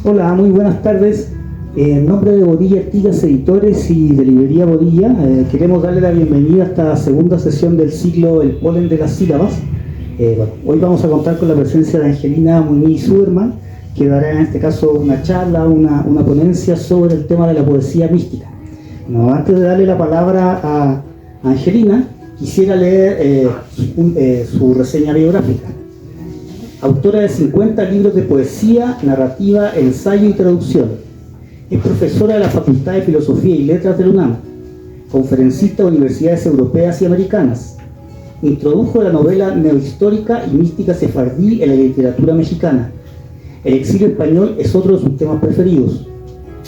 Hola, muy buenas tardes. En nombre de Bodilla Artigas Editores y de Librería Bodilla, queremos darle la bienvenida a esta segunda sesión del ciclo El polen de las sílabas. Hoy vamos a contar con la presencia de Angelina Muñiz Suberman, que dará en este caso una charla, una ponencia sobre el tema de la poesía mística. Antes de darle la palabra a Angelina, quisiera leer su reseña biográfica. Autora de 50 libros de poesía, narrativa, ensayo y traducción. Es profesora de la Facultad de Filosofía y Letras de la UNAM. Conferencista de universidades europeas y americanas. Introdujo la novela neohistórica y mística sefardí en la literatura mexicana. El exilio español es otro de sus temas preferidos.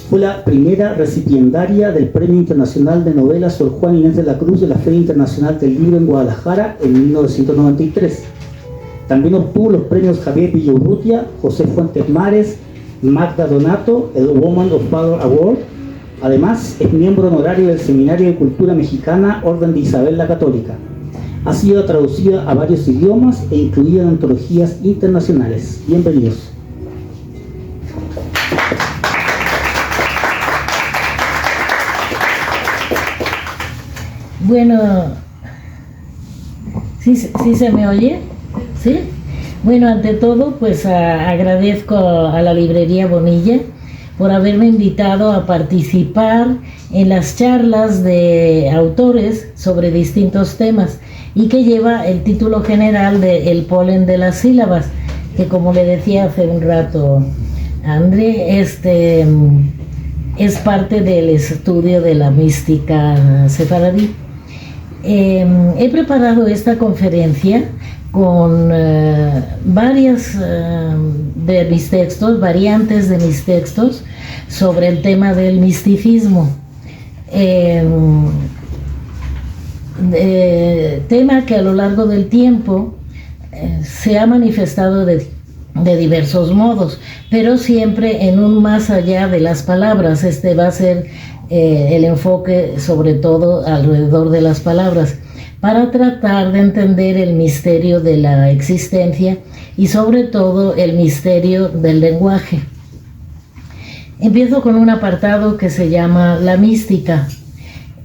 Fue la primera recipiendaria del Premio Internacional de Novela Sor Juana Inés de la Cruz de la Feria Internacional del Libro en Guadalajara en 1993. También obtuvo los premios Javier Villaurrutia, José Fuentes Mares, Magda Donato, el Woman of Power Award. Además, es miembro honorario del Seminario de Cultura Mexicana, Orden de Isabel la Católica. Ha sido traducida a varios idiomas e incluida en antologías internacionales. Bienvenidos. Bueno, ¿sí se me oye? ¿Sí? Bueno, ante todo, pues agradezco a la Librería Bonilla por haberme invitado a participar en las charlas de autores sobre distintos temas y que lleva el título general de El polen de las sílabas, que como le decía hace un rato André, es parte del estudio de la mística sefaradí. He preparado esta conferencia con varias de mis textos, variantes de mis textos sobre el tema del misticismo. Tema que a lo largo del tiempo se ha manifestado de diversos modos, pero siempre en un más allá de las palabras. Este va a ser el enfoque sobre todo alrededor de las palabras, para tratar de entender el misterio de la existencia y sobre todo el misterio del lenguaje. Empiezo con un apartado que se llama la mística.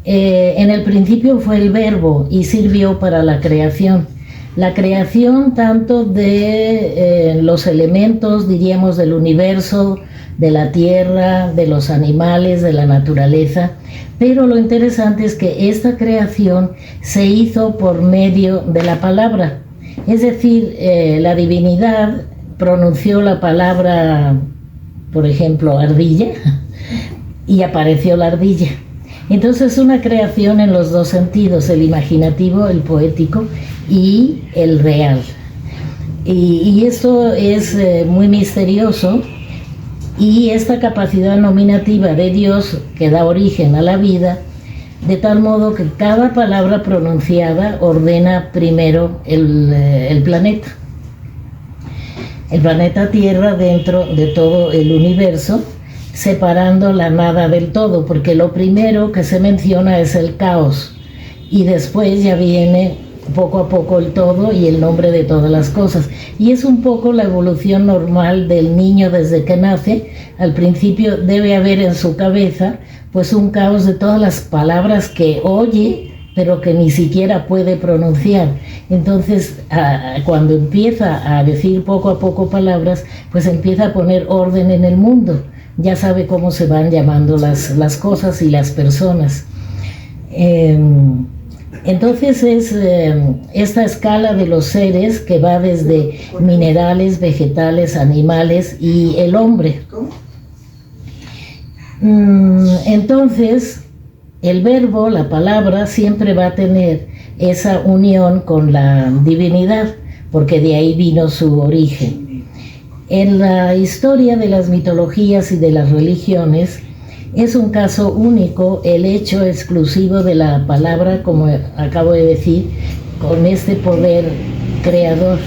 En el principio fue el verbo y sirvió para la creación. La creación tanto de los elementos, diríamos, del universo, de la tierra, de los animales, de la naturaleza, pero lo interesante es que esta creación se hizo por medio de la palabra, es decir, la divinidad pronunció la palabra, por ejemplo, ardilla, y apareció la ardilla. Entonces una creación en los dos sentidos, el imaginativo, el poético y el real. Y esto es muy misterioso, y esta capacidad nominativa de Dios que da origen a la vida, de tal modo que cada palabra pronunciada ordena primero el planeta Tierra dentro de todo el universo, separando la nada del todo, porque lo primero que se menciona es el caos y después ya viene poco a poco el todo y el nombre de todas las cosas. Y es un poco la evolución normal del niño desde que nace. Al principio debe haber en su cabeza pues un caos de todas las palabras que oye, pero que ni siquiera puede pronunciar. Entonces, cuando empieza a decir poco a poco palabras, pues empieza a poner orden en el mundo. Ya sabe cómo se van llamando las cosas y las personas. Entonces es esta escala de los seres que va desde minerales, vegetales, animales y el hombre. Entonces el verbo, la palabra, siempre va a tener esa unión con la divinidad, porque de ahí vino su origen. En la historia de las mitologías y de las religiones, es un caso único el hecho exclusivo de la palabra, como acabo de decir, con este poder creador.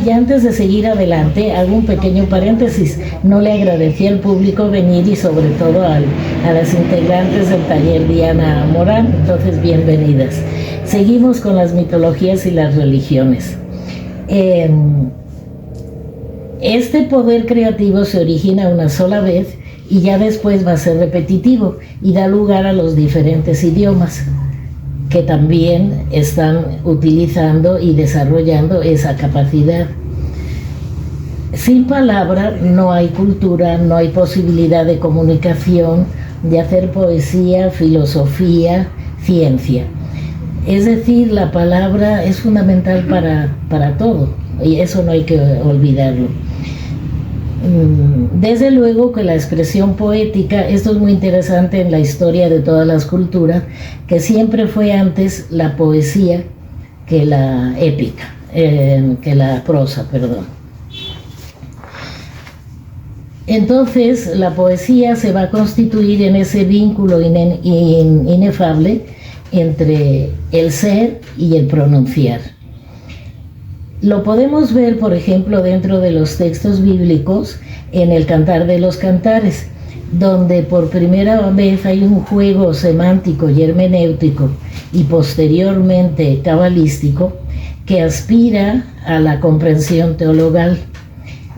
Y antes de seguir adelante, hago un pequeño paréntesis. No le agradecí al público venir y sobre todo a las integrantes del taller Diana Morán, entonces bienvenidas. Seguimos con las mitologías y las religiones. Este poder creativo se origina una sola vez y ya después va a ser repetitivo y da lugar a los diferentes idiomas que también están utilizando y desarrollando esa capacidad. Sin palabra no hay cultura, no hay posibilidad de comunicación, de hacer poesía, filosofía, ciencia. Es decir, la palabra es fundamental para todo y eso no hay que olvidarlo. Desde luego que la expresión poética, esto es muy interesante en la historia de todas las culturas, que siempre fue antes la poesía que la épica, que la prosa, perdón. Entonces la poesía se va a constituir en ese vínculo inefable entre el ser y el pronunciar. Lo podemos ver, por ejemplo, dentro de los textos bíblicos en el Cantar de los Cantares, donde por primera vez hay un juego semántico y hermenéutico y posteriormente cabalístico que aspira a la comprensión teologal.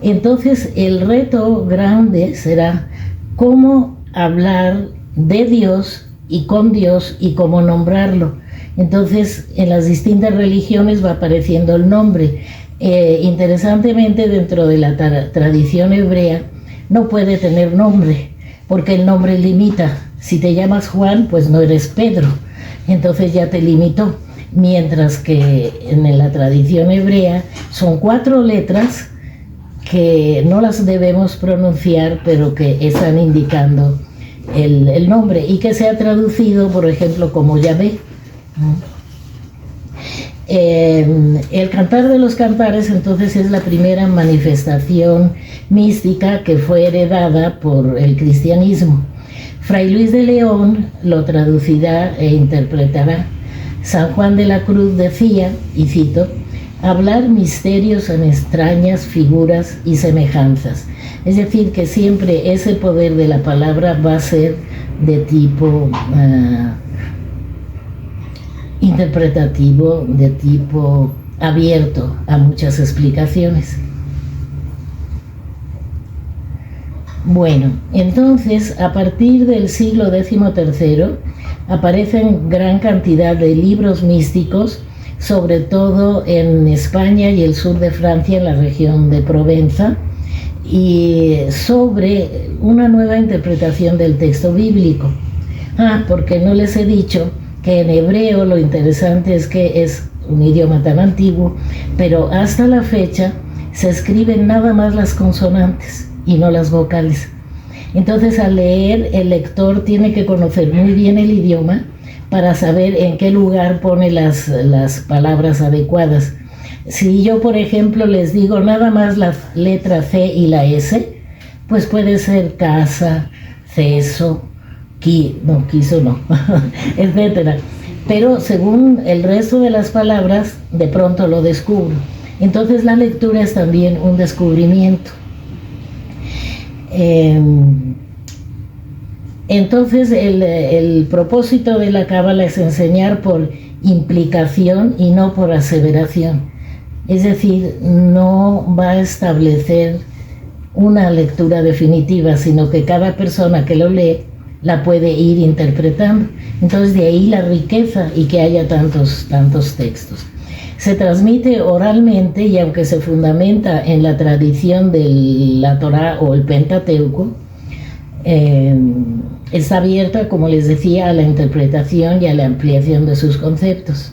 Entonces el reto grande será cómo hablar de Dios y con Dios y cómo nombrarlo. Entonces en las distintas religiones va apareciendo el nombre. Interesantemente, dentro de la tradición hebrea no puede tener nombre porque el nombre limita. Si te llamas Juan, pues no eres Pedro, entonces ya te limitó. Mientras que en la tradición hebrea son 4 letras que no las debemos pronunciar, pero que están indicando el nombre y que se ha traducido, por ejemplo, como Yahvé. El Cantar de los Cantares entonces es la primera manifestación mística que fue heredada por el cristianismo. Fray Luis de León lo traducirá e interpretará. San Juan de la Cruz decía, y cito: hablar misterios en extrañas figuras y semejanzas. Es decir, que siempre ese poder de la palabra va a ser de tipo interpretativo, de tipo abierto a muchas explicaciones. Bueno, entonces a partir del siglo XIII aparecen gran cantidad de libros místicos, sobre todo en España y el sur de Francia, en la región de Provenza, y sobre una nueva interpretación del texto bíblico. Porque no les he dicho que en hebreo lo interesante es que es un idioma tan antiguo, pero hasta la fecha se escriben nada más las consonantes y no las vocales. Entonces, al leer, el lector tiene que conocer muy bien el idioma para saber en qué lugar pone las palabras adecuadas. Si yo, por ejemplo, les digo nada más la letra C y la S, pues puede ser casa, ceso, quiso no, etcétera. Pero según el resto de las palabras, de pronto lo descubro. Entonces la lectura es también un descubrimiento. Entonces el propósito de la Cábala es enseñar por implicación y no por aseveración. Es decir, no va a establecer una lectura definitiva, sino que cada persona que lo lee la puede ir interpretando. Entonces de ahí la riqueza y que haya tantos textos. Se transmite oralmente y aunque se fundamenta en la tradición de la Torá o el Pentateuco, está abierta, como les decía, a la interpretación y a la ampliación de sus conceptos.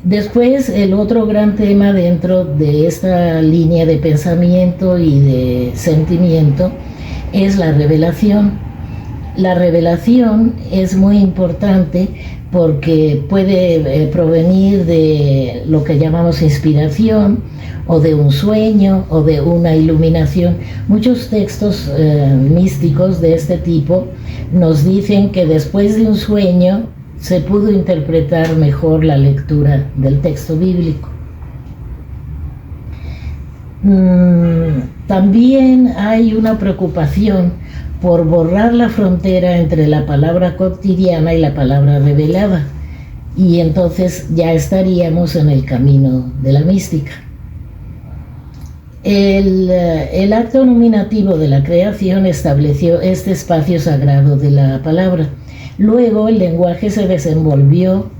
Después, el otro gran tema dentro de esta línea de pensamiento y de sentimiento es la revelación. La revelación es muy importante porque puede provenir de lo que llamamos inspiración, o de un sueño, o de una iluminación. Muchos textos místicos de este tipo nos dicen que después de un sueño se pudo interpretar mejor la lectura del texto bíblico. También hay una preocupación por borrar la frontera entre la palabra cotidiana y la palabra revelada, y entonces ya estaríamos en el camino de la mística. El acto nominativo de la creación estableció este espacio sagrado de la palabra. Luego el lenguaje se desenvolvió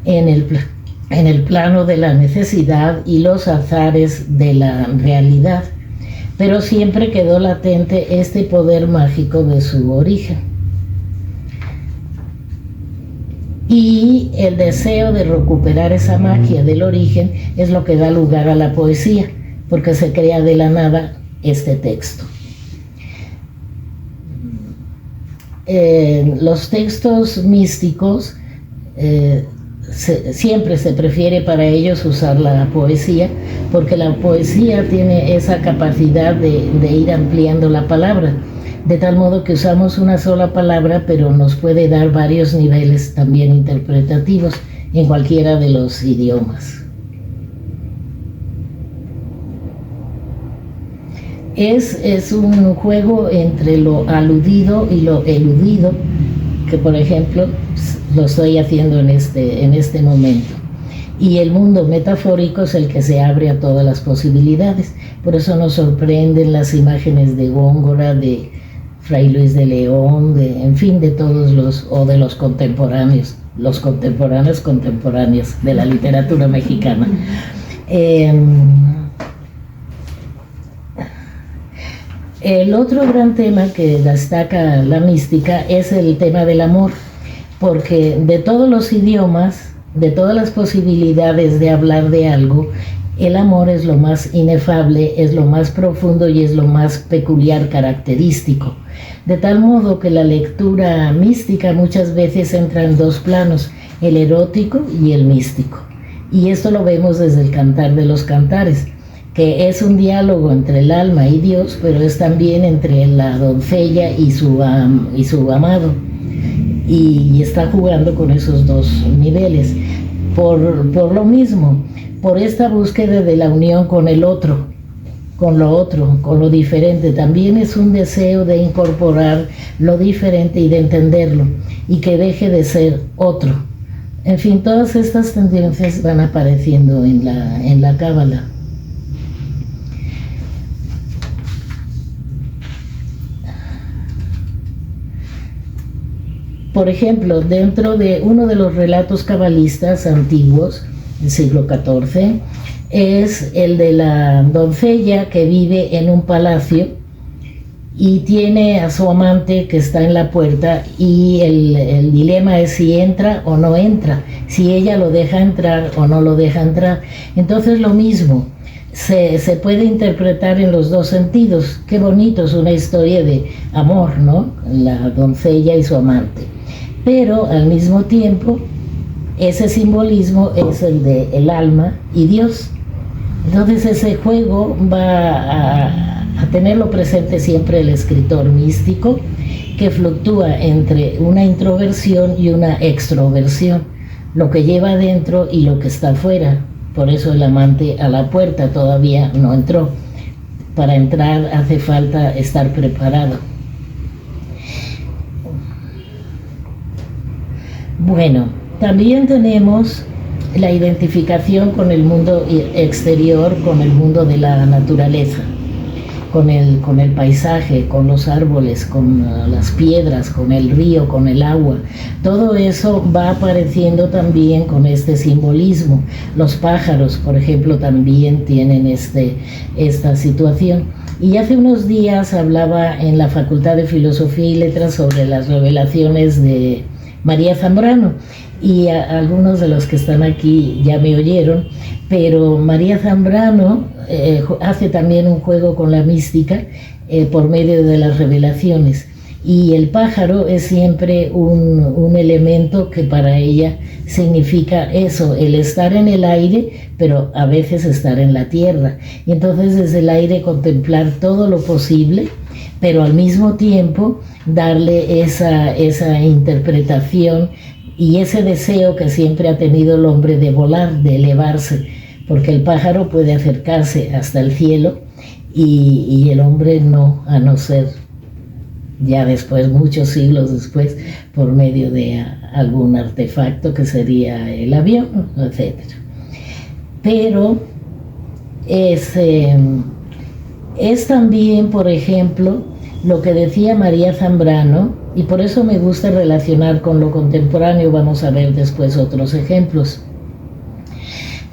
en el plano de la necesidad y los azares de la realidad, pero siempre quedó latente este poder mágico de su origen. Y el deseo de recuperar esa magia del origen es lo que da lugar a la poesía, porque se crea de la nada este texto. Los textos místicos siempre se prefiere para ellos usar la poesía, porque la poesía tiene esa capacidad de ir ampliando la palabra, de tal modo que usamos una sola palabra, pero nos puede dar varios niveles también interpretativos en cualquiera de los idiomas. Es un juego entre lo aludido y lo eludido, que por ejemplo lo estoy haciendo en este momento. Y el mundo metafórico es el que se abre a todas las posibilidades. Por eso nos sorprenden las imágenes de Góngora, de Fray Luis de León, en fin, de todos de los contemporáneos, contemporáneos de la literatura mexicana. El otro gran tema que destaca la mística es el tema del amor, porque de todos los idiomas, de todas las posibilidades de hablar de algo, el amor es lo más inefable, es lo más profundo y es lo más peculiar, característico. De tal modo que la lectura mística muchas veces entra en dos planos, el erótico y el místico. Y esto lo vemos desde el Cantar de los Cantares, que es un diálogo entre el alma y Dios, pero es también entre la doncella y su amado. Y está jugando con esos dos niveles. Por lo mismo, por esta búsqueda de la unión con el otro, con lo diferente, también es un deseo de incorporar lo diferente y de entenderlo, y que deje de ser otro. En fin, todas estas tendencias van apareciendo en la Cábala. Por ejemplo, dentro de uno de los relatos cabalistas antiguos del siglo XIV, es el de la doncella que vive en un palacio y tiene a su amante que está en la puerta, y el dilema es si entra o no entra, si ella lo deja entrar o no lo deja entrar. Entonces lo mismo, se puede interpretar en los dos sentidos. Qué bonito, es una historia de amor, ¿no? La doncella y su amante. Pero al mismo tiempo, ese simbolismo es el de el alma y Dios. Entonces ese juego va a tenerlo presente siempre el escritor místico, que fluctúa entre una introversión y una extroversión, lo que lleva adentro y lo que está afuera. Por eso el amante a la puerta todavía no entró. Para entrar hace falta estar preparado. Bueno, también tenemos la identificación con el mundo exterior, con el mundo de la naturaleza, con el paisaje, con los árboles, con las piedras, con el río, con el agua. Todo eso va apareciendo también con este simbolismo. Los pájaros, por ejemplo, también tienen esta situación. Y hace unos días hablaba en la Facultad de Filosofía y Letras sobre las revelaciones de María Zambrano, y algunos de los que están aquí ya me oyeron, pero María Zambrano hace también un juego con la mística por medio de las revelaciones, y el pájaro es siempre un elemento que para ella significa eso, el estar en el aire, pero a veces estar en la tierra, y entonces desde el aire contemplar todo lo posible, pero al mismo tiempo darle esa interpretación y ese deseo que siempre ha tenido el hombre de volar, de elevarse, porque el pájaro puede acercarse hasta el cielo y el hombre no, a no ser ya después, muchos siglos después, por medio de algún artefacto que sería el avión, etc. Pero Es también, por ejemplo, lo que decía María Zambrano, y por eso me gusta relacionar con lo contemporáneo, vamos a ver después otros ejemplos,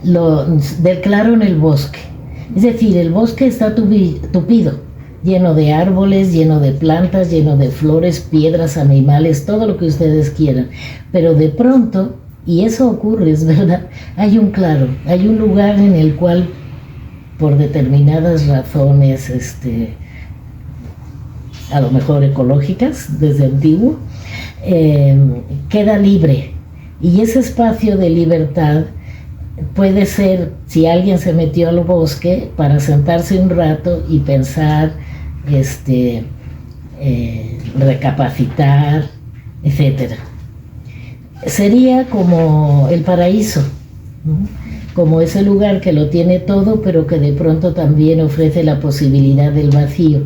del claro en el bosque. Es decir, el bosque está tupido, lleno de árboles, lleno de plantas, lleno de flores, piedras, animales, todo lo que ustedes quieran. Pero de pronto, y eso ocurre, es verdad, hay un claro, hay un lugar en el cual, por determinadas razones, a lo mejor ecológicas, desde antiguo, queda libre. Y ese espacio de libertad puede ser, si alguien se metió al bosque para sentarse un rato y pensar, recapacitar, etc. Sería como el paraíso, ¿no? Como ese lugar que lo tiene todo, pero que de pronto también ofrece la posibilidad del vacío.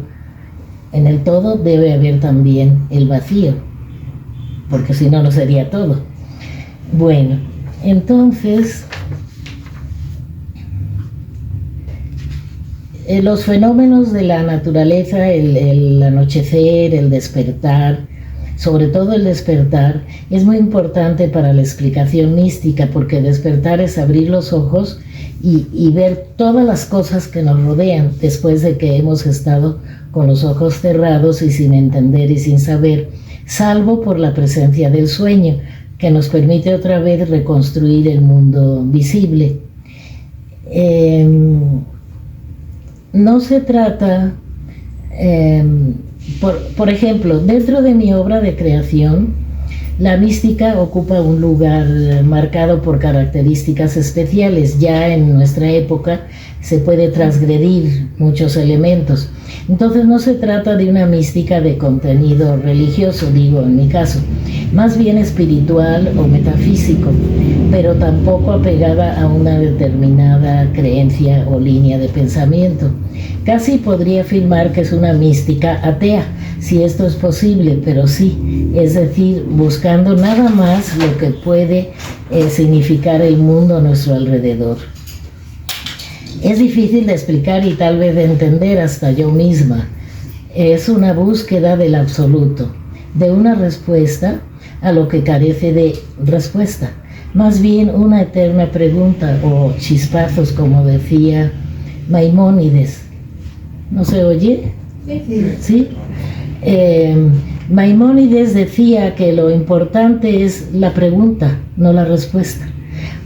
En el todo debe haber también el vacío, porque si no, no sería todo. Bueno, entonces, los fenómenos de la naturaleza, el anochecer, el despertar, sobre todo el despertar, es muy importante para la explicación mística, porque despertar es abrir los ojos y ver todas las cosas que nos rodean después de que hemos estado con los ojos cerrados y sin entender y sin saber, salvo por la presencia del sueño, que nos permite otra vez reconstruir el mundo visible. No se trata, por ejemplo, dentro de mi obra de creación, la mística ocupa un lugar marcado por características especiales. Ya en nuestra época se puede transgredir muchos elementos. Entonces no se trata de una mística de contenido religioso, digo en mi caso, más bien espiritual o metafísico, pero tampoco apegada a una determinada creencia o línea de pensamiento. Casi podría afirmar que es una mística atea, si esto es posible, pero sí, es decir, buscando nada más lo que puede significar el mundo a nuestro alrededor. Es difícil de explicar y tal vez de entender hasta yo misma. Es una búsqueda del absoluto, de una respuesta a lo que carece de respuesta. Más bien una eterna pregunta o chispazos, como decía Maimónides. ¿No se oye? ¿Sí? Maimónides decía que lo importante es la pregunta, no la respuesta,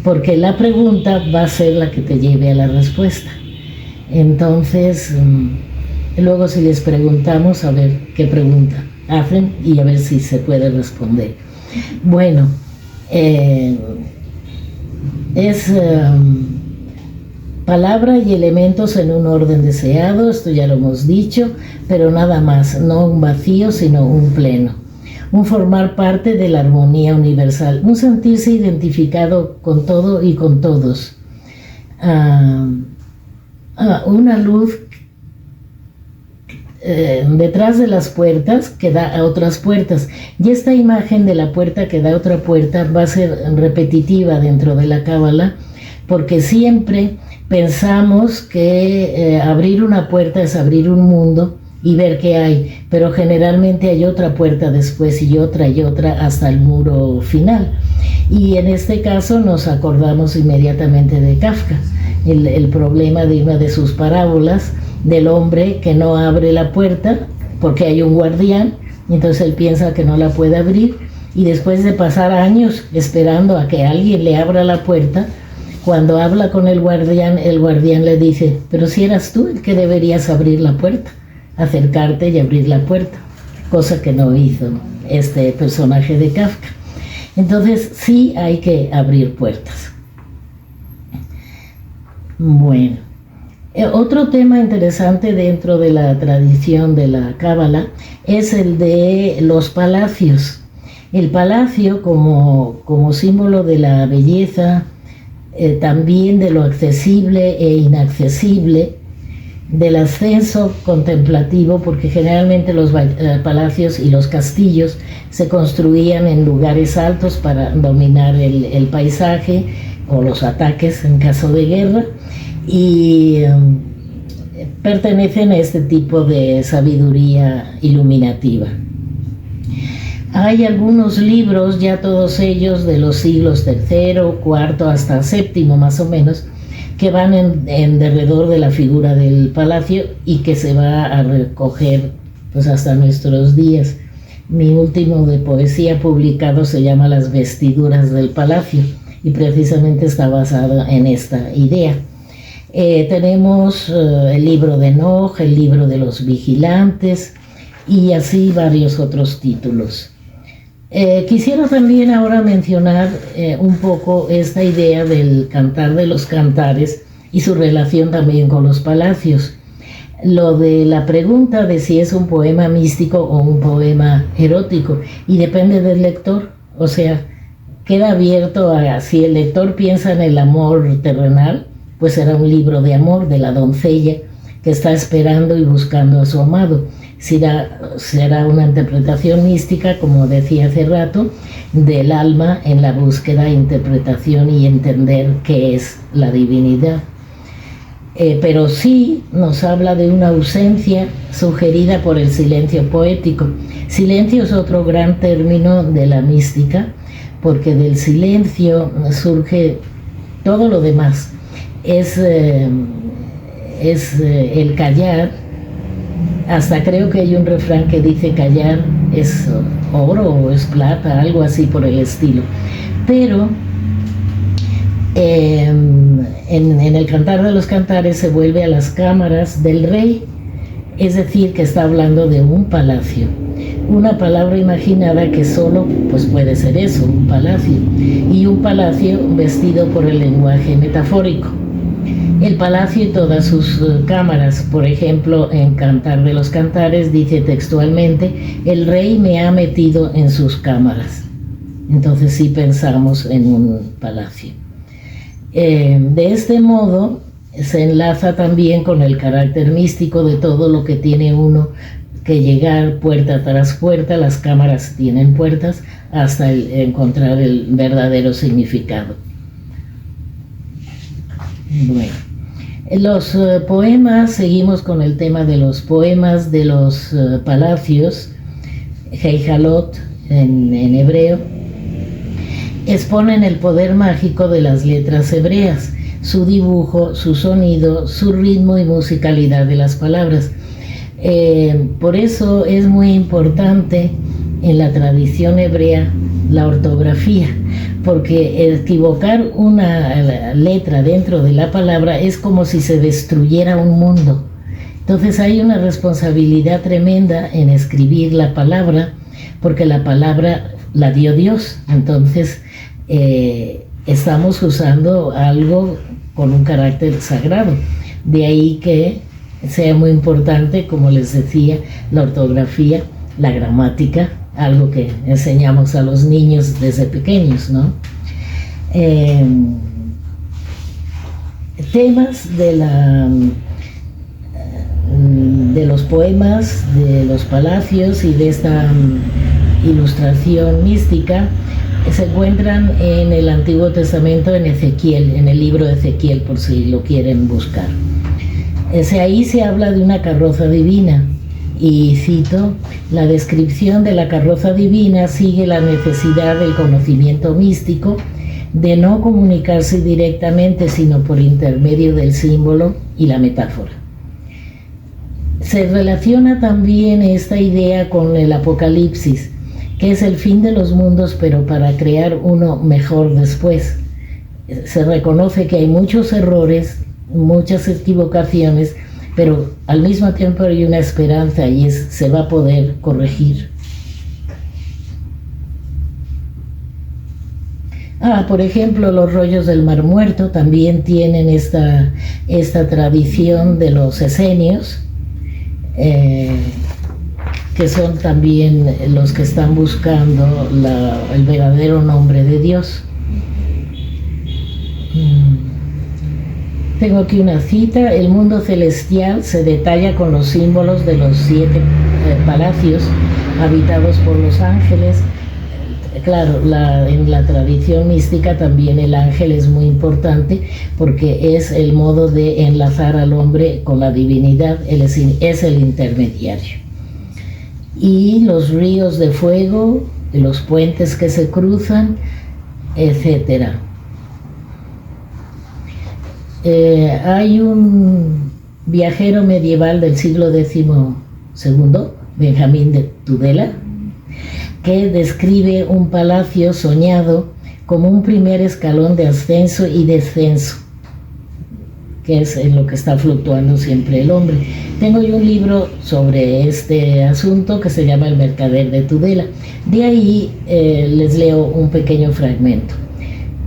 porque la pregunta va a ser la que te lleve a la respuesta. Entonces, luego si les preguntamos, a ver qué pregunta hacen y a ver si se puede responder. Bueno, es palabra y elementos en un orden deseado, esto ya lo hemos dicho, pero nada más, no un vacío, sino un pleno. Un formar parte de la armonía universal, un sentirse identificado con todo y con todos. Una luz detrás de las puertas que da a otras puertas. Y esta imagen de la puerta que da a otra puerta va a ser repetitiva dentro de la Cábala, porque siempre pensamos que abrir una puerta es abrir un mundo y ver qué hay, pero generalmente hay otra puerta después y otra hasta el muro final. Y en este caso nos acordamos inmediatamente de Kafka, el problema de una de sus parábolas, del hombre que no abre la puerta porque hay un guardián, y entonces él piensa que no la puede abrir, y después de pasar años esperando a que alguien le abra la puerta, cuando habla con el guardián le dice: pero si eras tú el que deberías abrir la puerta, acercarte y abrir la puerta, cosa que no hizo este personaje de Kafka. Entonces sí hay que abrir puertas. Bueno, otro tema interesante dentro de la tradición de la Cábala es el de los palacios. El palacio como símbolo de la belleza, también de lo accesible e inaccesible, del ascenso contemplativo, porque generalmente los palacios y los castillos se construían en lugares altos para dominar el paisaje o los ataques en caso de guerra, y pertenecen a este tipo de sabiduría iluminativa. Hay algunos libros, ya todos ellos de los siglos III, IV hasta VII más o menos, que van en derredor de la figura del palacio y que se va a recoger pues hasta nuestros días. Mi último de poesía publicado se llama Las vestiduras del palacio y precisamente está basado en esta idea. Tenemos el libro de Enoch, el libro de los vigilantes y así varios otros títulos. Quisiera también ahora mencionar un poco esta idea del Cantar de los Cantares y su relación también con los palacios. Lo de la pregunta de si es un poema místico o un poema erótico, y depende del lector, o sea, queda abierto a si el lector piensa en el amor terrenal, pues será un libro de amor de la doncella que está esperando y buscando a su amado. Será una interpretación mística, como decía hace rato, del alma en la búsqueda, interpretación y entender qué es la divinidad. Pero sí nos habla de una ausencia sugerida por el silencio poético. Silencio es otro gran término de la mística, porque del silencio surge todo lo demás. Es el callar. Hasta creo que hay un refrán que dice callar es oro o es plata, algo así por el estilo. Pero en el Cantar de los Cantares se vuelve a las cámaras del rey, es decir, que está hablando de un palacio. Una palabra imaginada que solo pues puede ser eso, un palacio. Y un palacio vestido por el lenguaje metafórico. El palacio y todas sus cámaras. Por ejemplo, en Cantar de los Cantares dice textualmente: el rey me ha metido en sus cámaras. Entonces sí pensamos en un palacio. De este modo se enlaza también con el carácter místico de todo lo que tiene uno que llegar puerta tras puerta. Las cámaras tienen puertas hasta encontrar el verdadero significado. Bueno, los poemas, seguimos con el tema de los poemas de los palacios. Heijalot en hebreo exponen el poder mágico de las letras hebreas, su dibujo, su sonido, su ritmo y musicalidad de las palabras. Por eso es muy importante en la tradición hebrea la ortografía, porque equivocar una letra dentro de la palabra es como si se destruyera un mundo. Entonces hay una responsabilidad tremenda en escribir la palabra, porque la palabra la dio Dios. Entonces estamos usando algo con un carácter sagrado. De ahí que sea muy importante, como les decía, la ortografía, la gramática, algo que enseñamos a los niños desde pequeños, ¿no? Temas de los poemas, de los palacios y de esta ilustración mística se encuentran en el Antiguo Testamento, en Ezequiel, en el libro de Ezequiel, por si lo quieren buscar. Ahí se habla de una carroza divina. Y cito: la descripción de la carroza divina sigue la necesidad del conocimiento místico, de no comunicarse directamente, sino por intermedio del símbolo y la metáfora. Se relaciona también esta idea con el Apocalipsis, que es el fin de los mundos, pero para crear uno mejor después. Se reconoce que hay muchos errores, muchas equivocaciones, pero al mismo tiempo hay una esperanza y se va a poder corregir. Por ejemplo, los rollos del Mar Muerto también tienen esta tradición de los esenios, que son también los que están buscando el verdadero nombre de Dios. Tengo aquí una cita: el mundo celestial se detalla con los símbolos de los 7 palacios habitados por los ángeles, claro, en la tradición mística también el ángel es muy importante porque es el modo de enlazar al hombre con la divinidad, él es el intermediario. Y los ríos de fuego, los puentes que se cruzan, etc. Hay un viajero medieval del siglo XII, Benjamín de Tudela, que describe un palacio soñado como un primer escalón de ascenso y descenso, que es en lo que está fluctuando siempre el hombre. Tengo yo un libro sobre este asunto que se llama El mercader de Tudela. De ahí les leo un pequeño fragmento.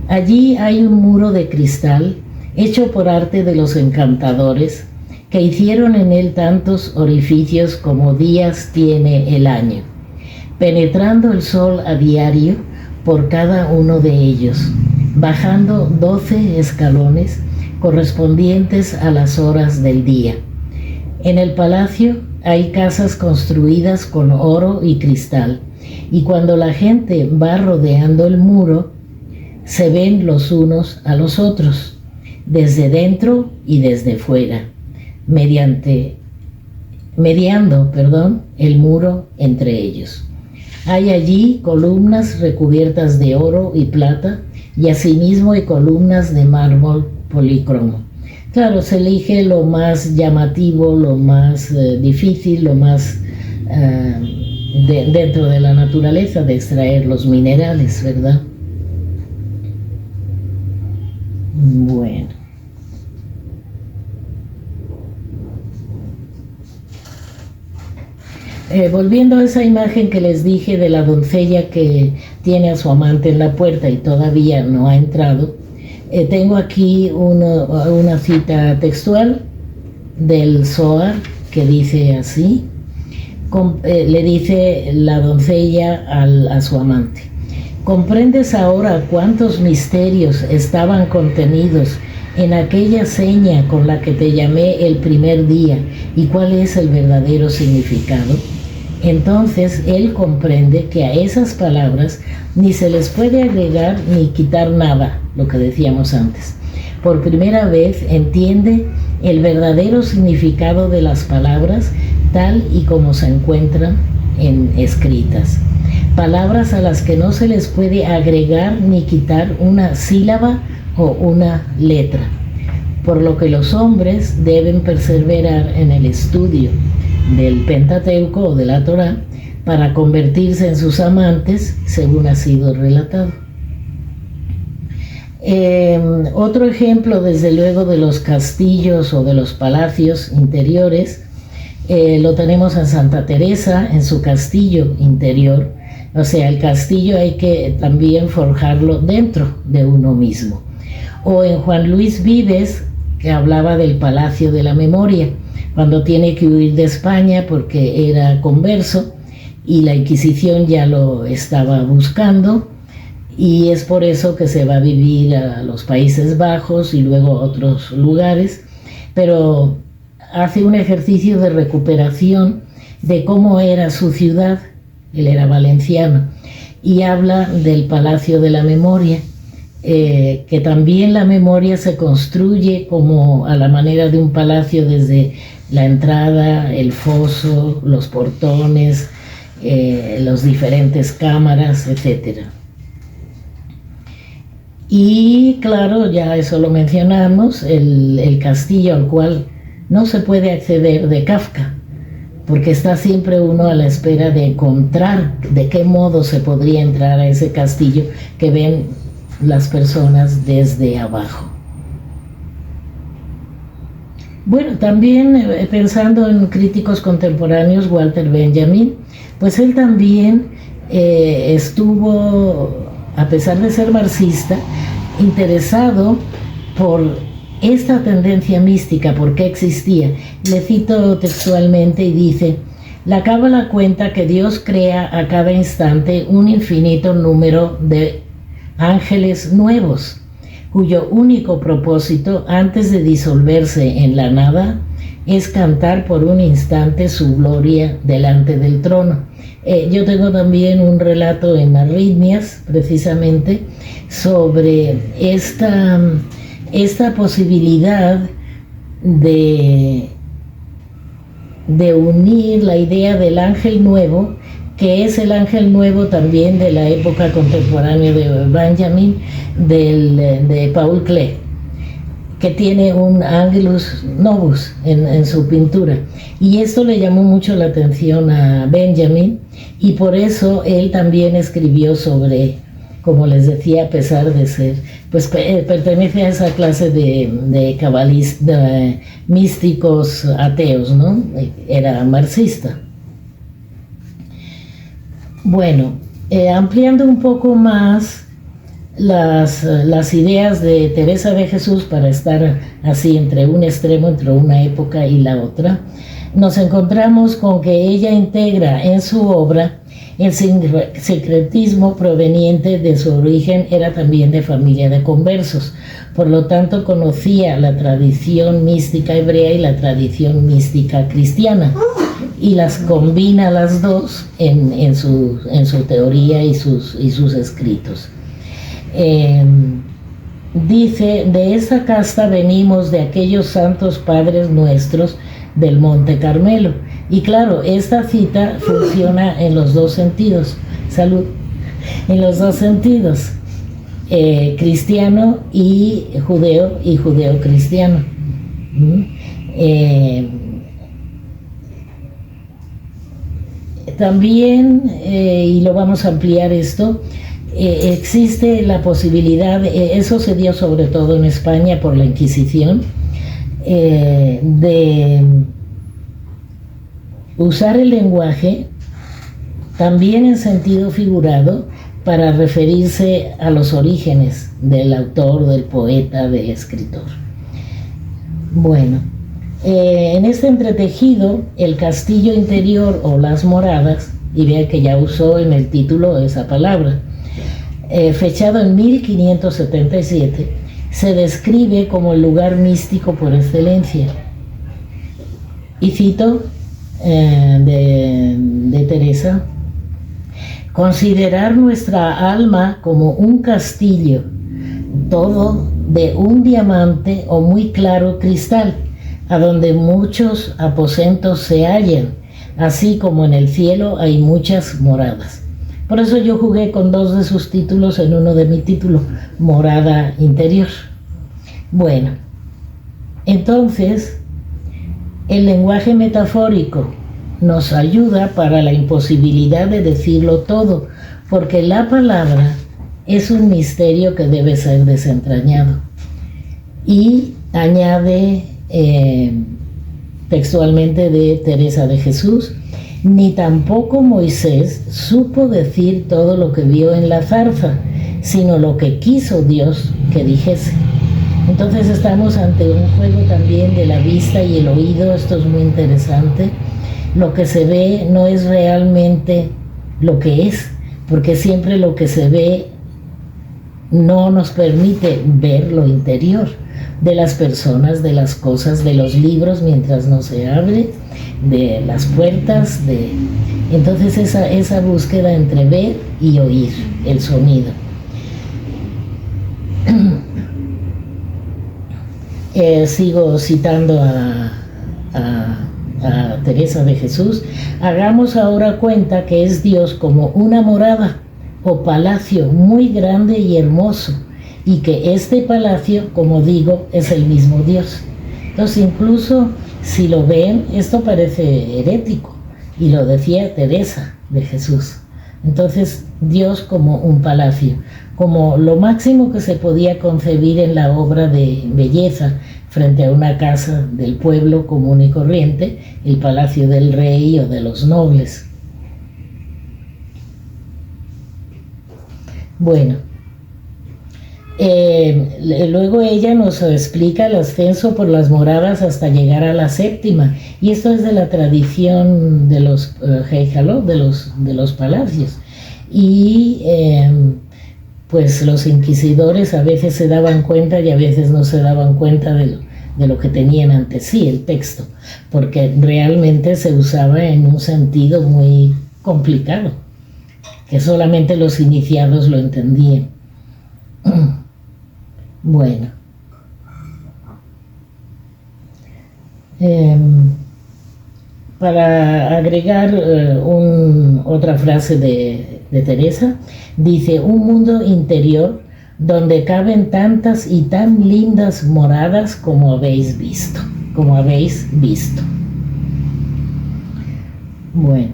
Allí hay un muro de cristal hecho por arte de los encantadores, que hicieron en él tantos orificios como días tiene el año, penetrando el sol a diario por cada uno de ellos, bajando 12 escalones correspondientes a las horas del día. En el palacio hay casas construidas con oro y cristal, y cuando la gente va rodeando el muro, se ven los unos a los otros, desde dentro y desde fuera, mediando el muro entre ellos. Hay allí columnas recubiertas de oro y plata, y asimismo hay columnas de mármol polícromo. Claro, se elige lo más llamativo, lo más difícil, lo más dentro de la naturaleza, de extraer los minerales, ¿verdad? Bueno. Volviendo a esa imagen que les dije de la doncella que tiene a su amante en la puerta y todavía no ha entrado, tengo aquí una cita textual del Zohar que dice así, le dice la doncella a su amante: ¿comprendes ahora cuántos misterios estaban contenidos en aquella seña con la que te llamé el primer día y cuál es el verdadero significado? Entonces él comprende que a esas palabras ni se les puede agregar ni quitar nada, lo que decíamos antes. Por primera vez entiende el verdadero significado de las palabras tal y como se encuentran escritas. Palabras a las que no se les puede agregar ni quitar una sílaba o una letra, por lo que los hombres deben perseverar en el estudio del Pentateuco o de la Torá para convertirse en sus amantes, según ha sido relatado. Otro ejemplo, desde luego, de los castillos o de los palacios interiores, lo tenemos en Santa Teresa, en su castillo interior. O sea, el castillo hay que también forjarlo dentro de uno mismo. O en Juan Luis Vives, que hablaba del Palacio de la Memoria, cuando tiene que huir de España porque era converso y la Inquisición ya lo estaba buscando, y es por eso que se va a vivir a los Países Bajos y luego a otros lugares, pero hace un ejercicio de recuperación de cómo era su ciudad. Él era valenciano, y habla del Palacio de la Memoria, que también la memoria se construye como a la manera de un palacio, desde la entrada, el foso, los portones, las diferentes cámaras, etc. Y claro, ya eso lo mencionamos, el castillo al cual no se puede acceder de Kafka, porque está siempre uno a la espera de encontrar de qué modo se podría entrar a ese castillo que ven las personas desde abajo. Bueno, también pensando en críticos contemporáneos, Walter Benjamin, pues él también estuvo, a pesar de ser marxista, interesado por esta tendencia mística, ¿por qué existía? Le cito textualmente y dice: la Cábala cuenta que Dios crea a cada instante un infinito número de ángeles nuevos, cuyo único propósito, antes de disolverse en la nada, es cantar por un instante su gloria delante del trono, Yo tengo también un relato en Arritmias, precisamente, sobre esta posibilidad de unir la idea del ángel nuevo, que es el ángel nuevo también de la época contemporánea de Benjamin, de Paul Klee, que tiene un Angelus Novus en su pintura. Y esto le llamó mucho la atención a Benjamin, y por eso él también escribió sobre, como les decía, a pesar de ser, pues pertenece a esa clase de cabalistas, místicos ateos, ¿no? Era marxista. Bueno, ampliando un poco más las ideas de Teresa de Jesús, para estar así entre un extremo, entre una época y la otra, nos encontramos con que ella integra en su obra el sincretismo proveniente de su origen, era también de familia de conversos, por lo tanto conocía la tradición mística hebrea y la tradición mística cristiana, y las combina las dos en su teoría y sus escritos. Dice: de esa casta venimos de aquellos santos padres nuestros del Monte Carmelo. Y claro, esta cita funciona en los dos sentidos. Salud. En los dos sentidos, cristiano y judeo-cristiano. También, y lo vamos a ampliar esto, existe la posibilidad, eso se dio sobre todo en España por la Inquisición, de usar el lenguaje también en sentido figurado para referirse a los orígenes del autor, del poeta, del escritor. Bueno, en este entretejido, el castillo interior o las moradas, y vea que ya usó en el título esa palabra, fechado en 1577, se describe como el lugar místico por excelencia. Y cito de Teresa: considerar nuestra alma como un castillo, todo de un diamante o muy claro cristal, a donde muchos aposentos se hallan, así como en el cielo hay muchas moradas. Por eso yo jugué con dos de sus títulos en uno de mi título, Morada Interior. Bueno, entonces el lenguaje metafórico nos ayuda para la imposibilidad de decirlo todo, porque la palabra es un misterio que debe ser desentrañado. Y añade textualmente de Teresa de Jesús: ni tampoco Moisés supo decir todo lo que vio en la zarza, sino lo que quiso Dios que dijese. Entonces estamos ante un juego también de la vista y el oído. Esto es muy interesante. Lo que se ve no es realmente lo que es, porque siempre lo que se ve no nos permite ver lo interior de las personas, de las cosas, de los libros mientras no se abre, de las puertas, entonces esa búsqueda entre ver y oír el sonido. Sigo citando a Teresa de Jesús: hagamos ahora cuenta que es Dios como una morada o palacio muy grande y hermoso, y que este palacio, como digo, es el mismo Dios. Entonces, incluso si lo ven, esto parece herético, y lo decía Teresa de Jesús. Entonces, Dios como un palacio, como lo máximo que se podía concebir en la obra de belleza frente a una casa del pueblo común y corriente, el palacio del rey o de los nobles. Bueno, luego ella nos explica el ascenso por las moradas hasta llegar a la séptima, y esto es de la tradición de los Heijalot, de los palacios. Y pues los inquisidores a veces se daban cuenta y a veces no se daban cuenta de lo que tenían ante sí, el texto, porque realmente se usaba en un sentido muy complicado, que solamente los iniciados lo entendían. Bueno, para agregar otra frase de Teresa, dice: un mundo interior donde caben tantas y tan lindas moradas como habéis visto, Bueno,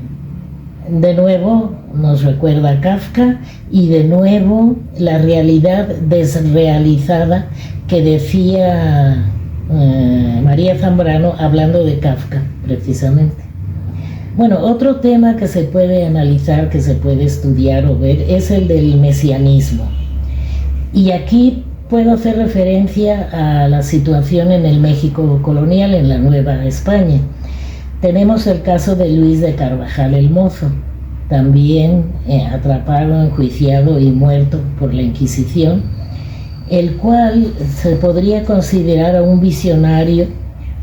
de nuevo nos recuerda a Kafka, y de nuevo la realidad desrealizada que decía María Zambrano hablando de Kafka, precisamente. Bueno, otro tema que se puede analizar, que se puede estudiar o ver, es el del mesianismo. Y aquí puedo hacer referencia a la situación en el México colonial, en la Nueva España. Tenemos el caso de Luis de Carvajal el Mozo, también atrapado, enjuiciado y muerto por la Inquisición, el cual se podría considerar a un visionario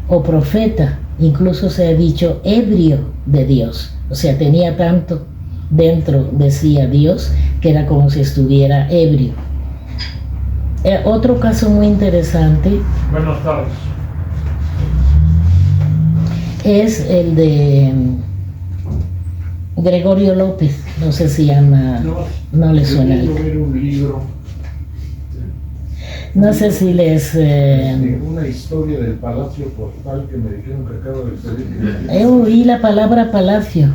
o profeta, incluso se ha dicho ebrio de Dios, o sea, tenía tanto dentro de sí a Dios que era como si estuviera ebrio. Otro caso muy interesante. Buenas tardes. Es el de Gregorio López. No sé si Ana no le suena. Ver un libro. No sé si les... Una historia del Palacio Postal que me dijeron que acaba de salir. Oí la palabra palacio.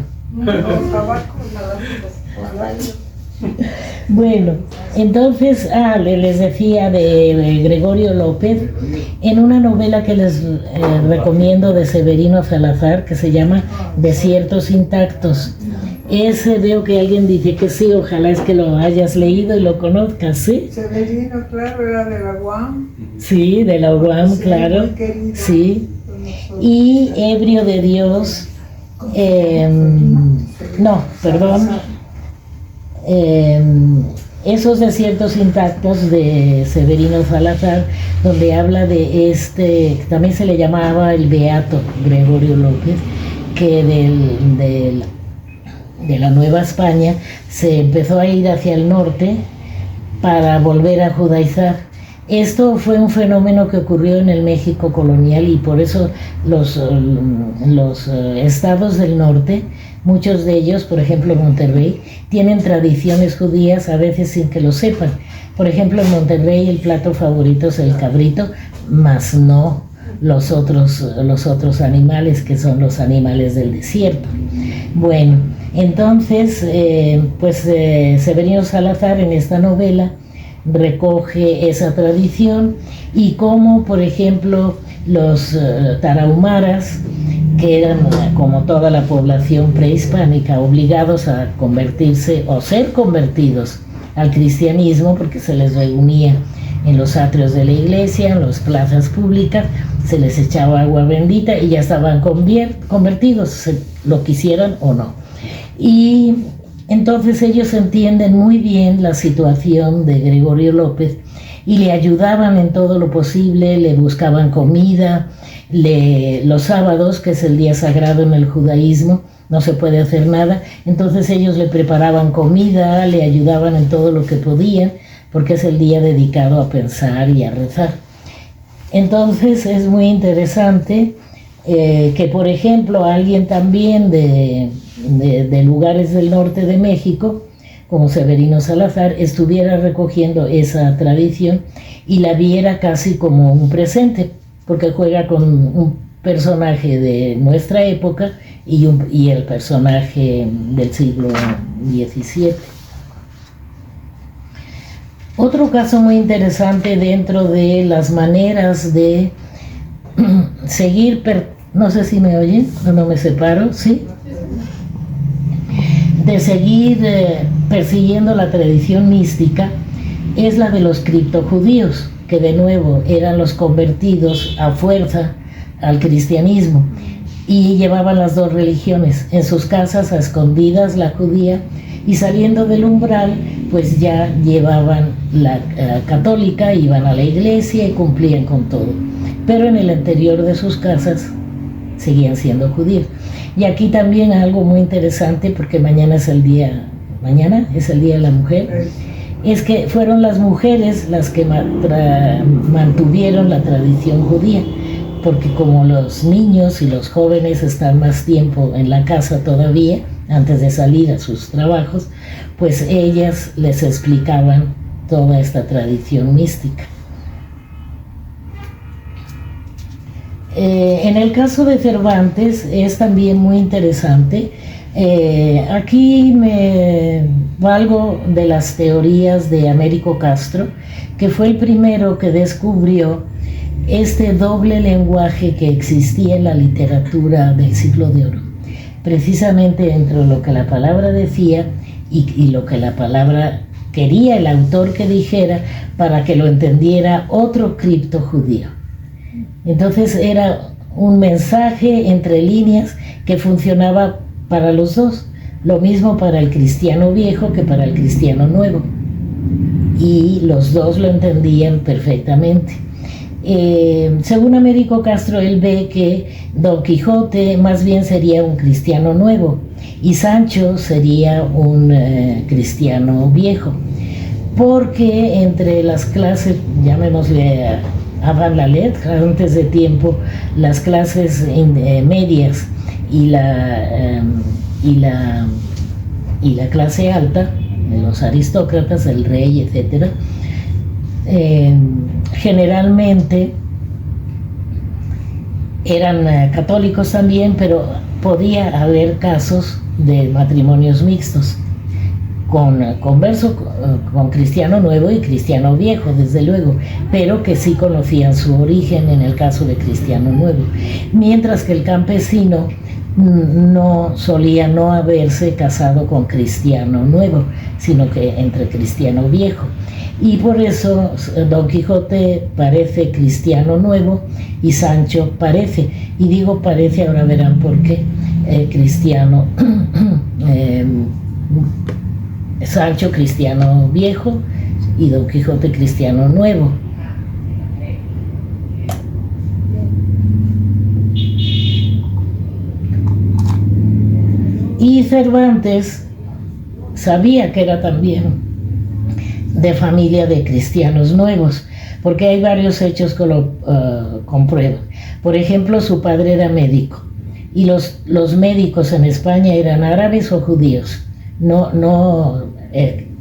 Bueno, entonces, les decía de Gregorio López, en una novela que les recomiendo de Severino Salazar, que se llama Desiertos Intactos. Ese veo que alguien dice que sí, ojalá es que lo hayas leído y lo conozcas, ¿sí? Severino, claro, era de la UAM. Sí, de la UAM, sí, claro. Sí. Y Ebrio de Dios, no, perdón. Esos Desiertos Intactos de Severino Salazar, donde habla de también se le llamaba el Beato Gregorio López, que de la Nueva España se empezó a ir hacia el norte para volver a judaizar. Esto fue un fenómeno que ocurrió en el México colonial, y por eso los estados del norte, muchos de ellos, por ejemplo Monterrey, tienen tradiciones judías a veces sin que lo sepan. Por ejemplo, en Monterrey el plato favorito es el cabrito, mas no los otros animales, que son los animales del desierto. Bueno, entonces, Severino Salazar en esta novela recoge esa tradición, y cómo, por ejemplo, los tarahumaras, que eran, como toda la población prehispánica, obligados a convertirse o ser convertidos al cristianismo, porque se les reunía en los atrios de la iglesia, en las plazas públicas, se les echaba agua bendita y ya estaban convertidos, lo quisieran o no. Y entonces ellos entienden muy bien la situación de Gregorio López y le ayudaban en todo lo posible, le buscaban comida. Los sábados, que es el día sagrado en el judaísmo, no se puede hacer nada, entonces ellos le preparaban comida, le ayudaban en todo lo que podían, porque es el día dedicado a pensar y a rezar. Entonces es muy interesante que, por ejemplo, alguien también de lugares del norte de México, como Severino Salazar, estuviera recogiendo esa tradición y la viera casi como un presente, porque juega con un personaje de nuestra época y el personaje del siglo XVII. Otro caso muy interesante dentro de las maneras de seguir, no sé si me oyen o no me separo, ¿sí? De seguir persiguiendo la tradición mística, es la de los criptojudíos, que de nuevo eran los convertidos a fuerza al cristianismo y llevaban las dos religiones en sus casas a escondidas, la judía, y saliendo del umbral pues ya llevaban la católica, iban a la iglesia y cumplían con todo, pero en el interior de sus casas seguían siendo judíos. Y aquí también algo muy interesante, porque mañana es el día de la mujer, es que fueron las mujeres las que mantuvieron la tradición judía, porque como los niños y los jóvenes están más tiempo en la casa todavía, antes de salir a sus trabajos, pues ellas les explicaban toda esta tradición mística. En el caso de Cervantes es también muy interesante. Aquí me valgo de las teorías de Américo Castro, que fue el primero que descubrió este doble lenguaje que existía en la literatura del Siglo de Oro, precisamente entre lo que la palabra decía y lo que la palabra quería el autor que dijera, para que lo entendiera otro cripto judío. Entonces era un mensaje entre líneas que funcionaba para los dos, lo mismo para el cristiano viejo que para el cristiano nuevo, y los dos lo entendían perfectamente. Según Américo Castro, él ve que Don Quijote más bien sería un cristiano nuevo y Sancho sería un cristiano viejo, porque entre las clases, llamémosle avant la lettre, antes de tiempo, las clases medias y la clase alta, los aristócratas, el rey, etcétera, generalmente eran católicos también, pero podía haber casos de matrimonios mixtos con cristiano nuevo y cristiano viejo, desde luego, pero que sí conocían su origen en el caso de cristiano nuevo, mientras que el campesino no solía no haberse casado con cristiano nuevo, sino que entre cristiano viejo. Y por eso Don Quijote parece cristiano nuevo y Sancho parece, y digo parece, ahora verán por qué, Sancho cristiano viejo y Don Quijote cristiano nuevo. Y Cervantes sabía que era también de familia de cristianos nuevos, porque hay varios hechos que lo comprueban. Por ejemplo, su padre era médico, y los médicos en España eran árabes o judíos.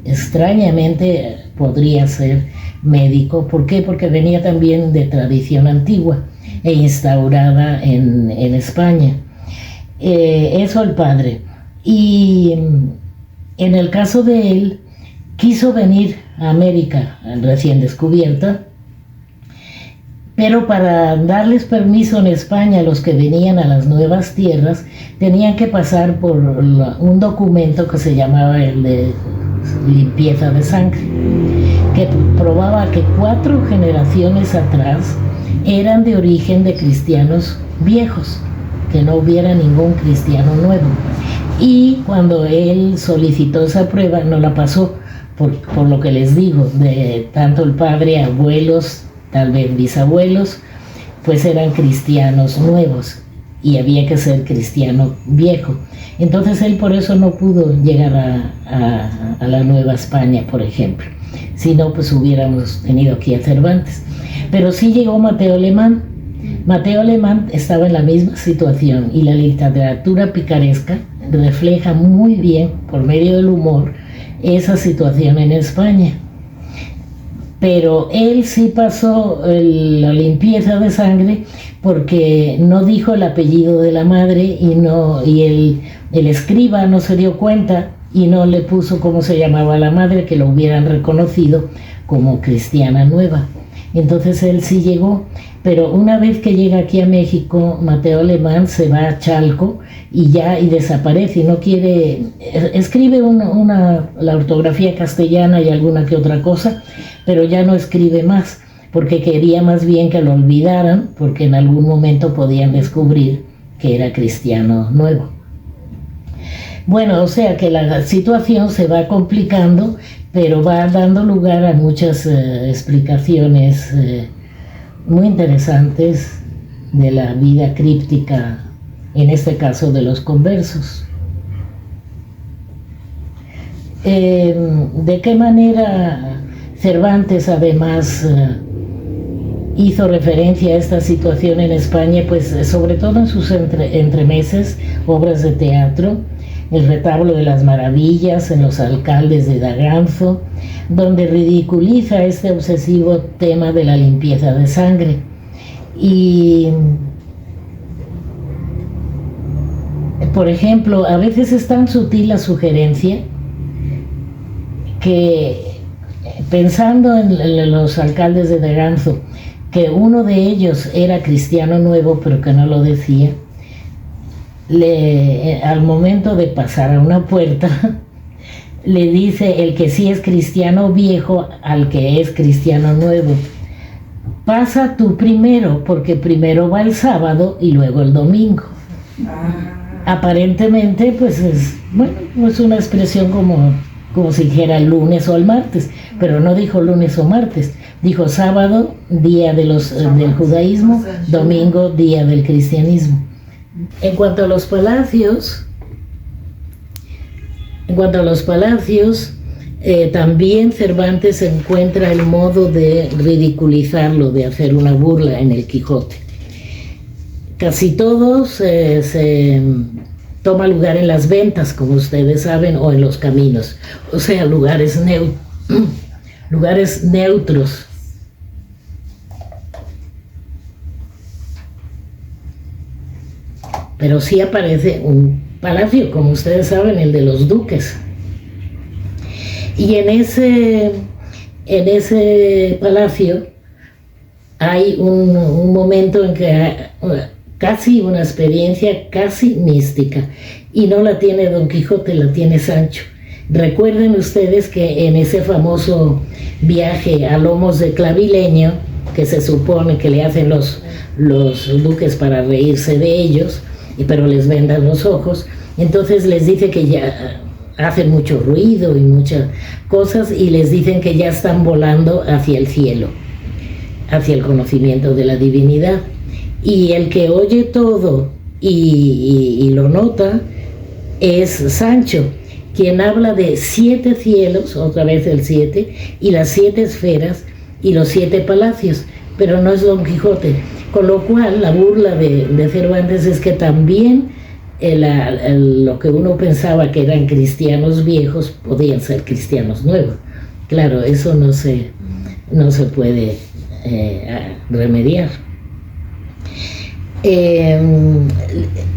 Extrañamente podría ser médico. ¿Por qué? Porque venía también de tradición antigua e instaurada en España. Eso el padre. Y en el caso de él, quiso venir a América recién descubierta, pero para darles permiso en España a los que venían a las nuevas tierras, tenían que pasar por un documento que se llamaba el de limpieza de sangre, que probaba que 4 generaciones atrás eran de origen de cristianos viejos, que no hubiera ningún cristiano nuevo. Y cuando él solicitó esa prueba, no la pasó, por lo que les digo, de tanto el padre, abuelos, tal vez bisabuelos, pues eran cristianos nuevos y había que ser cristiano viejo. Entonces él por eso no pudo llegar a la Nueva España, por ejemplo. Si no, pues hubiéramos tenido aquí a Cervantes. Pero sí llegó Mateo Alemán. Mateo Alemán estaba en la misma situación, y la literatura picaresca refleja muy bien, por medio del humor, esa situación en España. Pero él sí pasó la limpieza de sangre, porque no dijo el apellido de la madre, y el escriba no se dio cuenta y no le puso cómo se llamaba la madre, que lo hubieran reconocido como cristiana nueva. Entonces él sí llegó, pero una vez que llega aquí a México, Mateo Alemán se va a Chalco y desaparece, y no quiere, escribe la ortografía castellana y alguna que otra cosa, pero ya no escribe más, porque quería más bien que lo olvidaran, porque en algún momento podían descubrir que era cristiano nuevo. Bueno, o sea que la situación se va complicando, pero va dando lugar a muchas explicaciones muy interesantes de la vida críptica en este caso de los conversos. ¿De qué manera Cervantes además hizo referencia a esta situación en España? Pues sobre todo en sus entremeses, obras de teatro, El retablo de las maravillas, en Los alcaldes de Daganzo, donde ridiculiza este obsesivo tema de la limpieza de sangre. Y, por ejemplo, a veces es tan sutil la sugerencia que, pensando en Los alcaldes de Daganzo, que uno de ellos era cristiano nuevo, pero que no lo decía, al momento de pasar a una puerta, le dice el que sí es cristiano viejo al que es cristiano nuevo: pasa tú primero, porque primero va el sábado y luego el domingo. Aparentemente, pues es una expresión como si dijera el lunes o el martes, pero no dijo lunes o martes, dijo sábado, día del judaísmo, domingo, día del cristianismo. En cuanto a los palacios, también Cervantes encuentra el modo de ridiculizarlo, de hacer una burla en el Quijote. Casi todos se toma lugar en las ventas, como ustedes saben, o en los caminos, o sea, lugares neutros. Pero sí aparece un palacio, como ustedes saben, el de los duques. Y en ese palacio hay un momento en que casi una experiencia casi mística, y no la tiene Don Quijote, la tiene Sancho. Recuerden ustedes que en ese famoso viaje a lomos de Clavileño, que se supone que le hacen los duques para reírse de ellos, pero les vendan los ojos, entonces les dice que ya hacen mucho ruido y muchas cosas, y les dicen que ya están volando hacia el cielo, hacia el conocimiento de la divinidad. Y el que oye todo y lo nota es Sancho, quien habla de 7 cielos, otra vez el 7, y las 7 esferas y los 7 palacios, pero no es Don Quijote. Con lo cual la burla de Cervantes es que también lo que uno pensaba que eran cristianos viejos podían ser cristianos nuevos. Claro, eso no se puede remediar.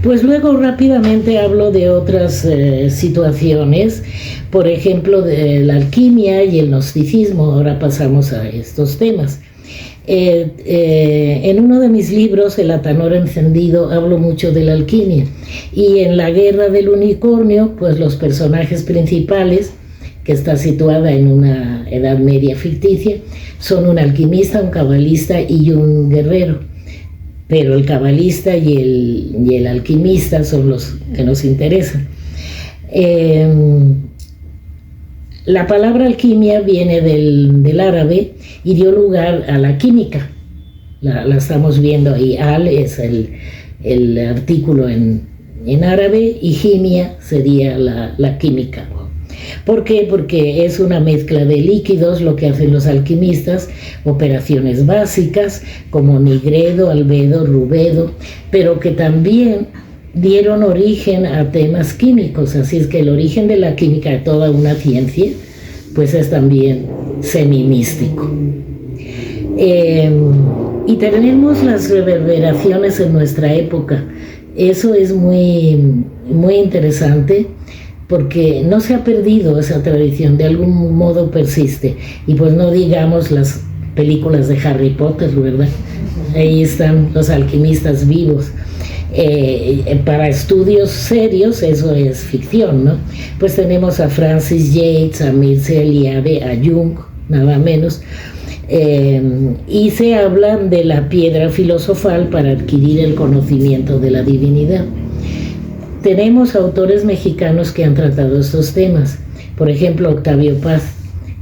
Pues luego rápidamente hablo de otras situaciones, por ejemplo de la alquimia y el gnosticismo. Ahora pasamos a estos temas. En uno de mis libros, El Atanor encendido, hablo mucho de la alquimia, y en La guerra del unicornio, pues los personajes principales, que está situada en una edad media ficticia, son un alquimista, un cabalista y un guerrero. Pero el cabalista y el alquimista son los que nos interesan. La palabra alquimia viene del árabe y dio lugar a la química. La estamos viendo ahí. Al es el artículo en árabe, y quimia sería la química. ¿Por qué? Porque es una mezcla de líquidos, lo que hacen los alquimistas, operaciones básicas como nigredo, albedo, rubedo, pero que también dieron origen a temas químicos. Así es que el origen de la química, de toda una ciencia, pues es también semimístico. Y tenemos las reverberaciones en nuestra época. Eso es muy, muy interesante, porque no se ha perdido esa tradición, de algún modo persiste. Y pues no digamos las películas de Harry Potter, ¿verdad? Ahí están los alquimistas vivos. Para estudios serios eso es ficción, ¿no? Pues tenemos a Francis Yates, a Mircea Eliade, a Jung, nada menos, y se habla de la piedra filosofal para adquirir el conocimiento de la divinidad. Tenemos autores mexicanos que han tratado estos temas. Por ejemplo, Octavio Paz,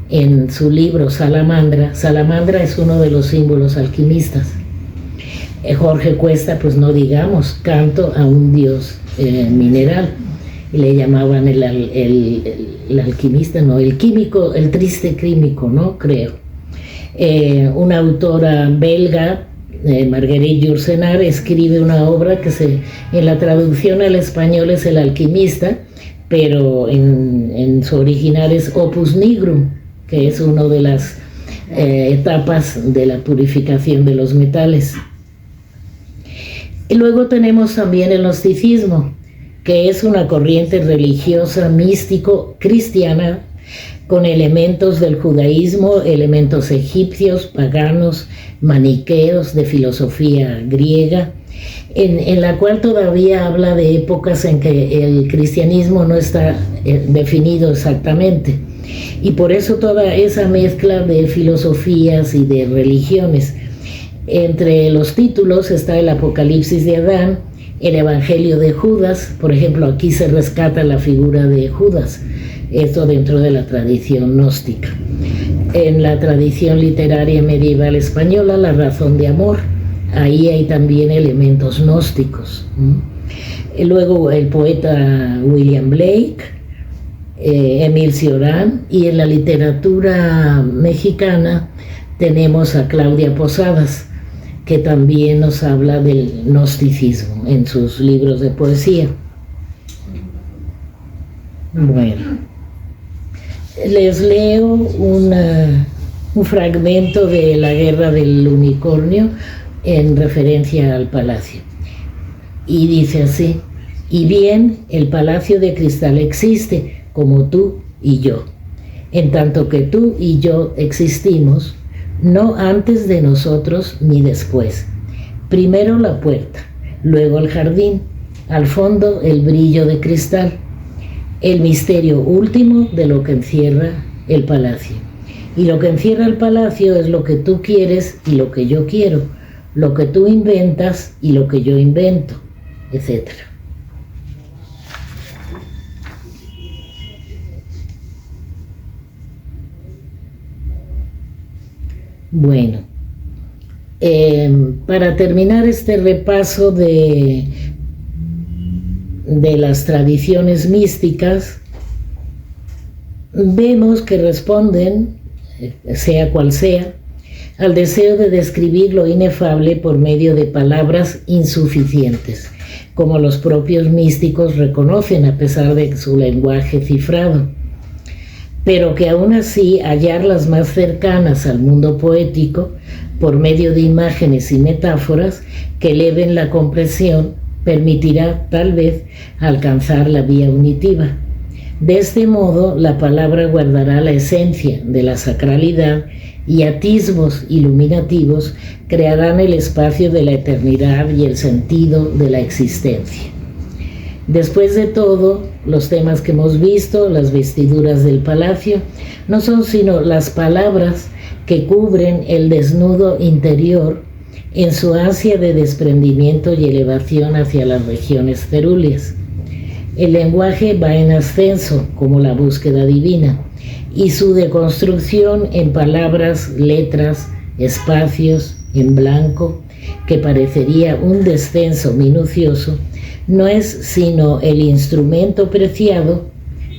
en su libro Salamandra. Salamandra es uno de los símbolos alquimistas. Jorge Cuesta, pues no digamos, Canto a un dios mineral. Y le llamaban el alquimista, no, el químico, el triste químico, ¿no? Creo. Una autora belga, Marguerite Yourcenar, escribe una obra que en la traducción al español es El alquimista, pero en su original es Opus Nigrum, que es una de las etapas de la purificación de los metales. Y luego tenemos también el gnosticismo, que es una corriente religiosa, místico, cristiana, con elementos del judaísmo, elementos egipcios, paganos, maniqueos, de filosofía griega, en la cual todavía habla de épocas en que el cristianismo no está definido exactamente. Y por eso toda esa mezcla de filosofías y de religiones. Entre los títulos está el Apocalipsis de Adán, el Evangelio de Judas. Por ejemplo, aquí se rescata la figura de Judas, esto dentro de la tradición gnóstica. En la tradición literaria medieval española, La razón de amor, ahí hay también elementos gnósticos. Y luego el poeta William Blake, Emil Cioran, y en la literatura mexicana tenemos a Claudia Posadas, que también nos habla del gnosticismo en sus libros de poesía. Bueno, les leo un fragmento de La guerra del unicornio en referencia al palacio. Y dice así: y bien, el palacio de cristal existe, como tú y yo. En tanto que tú y yo existimos, no antes de nosotros ni después. Primero la puerta, luego el jardín, al fondo el brillo de cristal, el misterio último de lo que encierra el palacio. Y lo que encierra el palacio es lo que tú quieres y lo que yo quiero, lo que tú inventas y lo que yo invento, etc. Bueno, para terminar este repaso de las tradiciones místicas, vemos que responden, sea cual sea, al deseo de describir lo inefable por medio de palabras insuficientes, como los propios místicos reconocen a pesar de su lenguaje cifrado, pero que aún así hallarlas más cercanas al mundo poético por medio de imágenes y metáforas que eleven la comprensión permitirá tal vez alcanzar la vía unitiva. De este modo, la palabra guardará la esencia de la sacralidad y atisbos iluminativos crearán el espacio de la eternidad y el sentido de la existencia. Después de todo, los temas que hemos visto, las vestiduras del palacio, no son sino las palabras que cubren el desnudo interior en su ansia de desprendimiento y elevación hacia las regiones cerúleas. El lenguaje va en ascenso, como la búsqueda divina, y su deconstrucción en palabras, letras, espacios, en blanco, que parecería un descenso minucioso, no es sino el instrumento preciado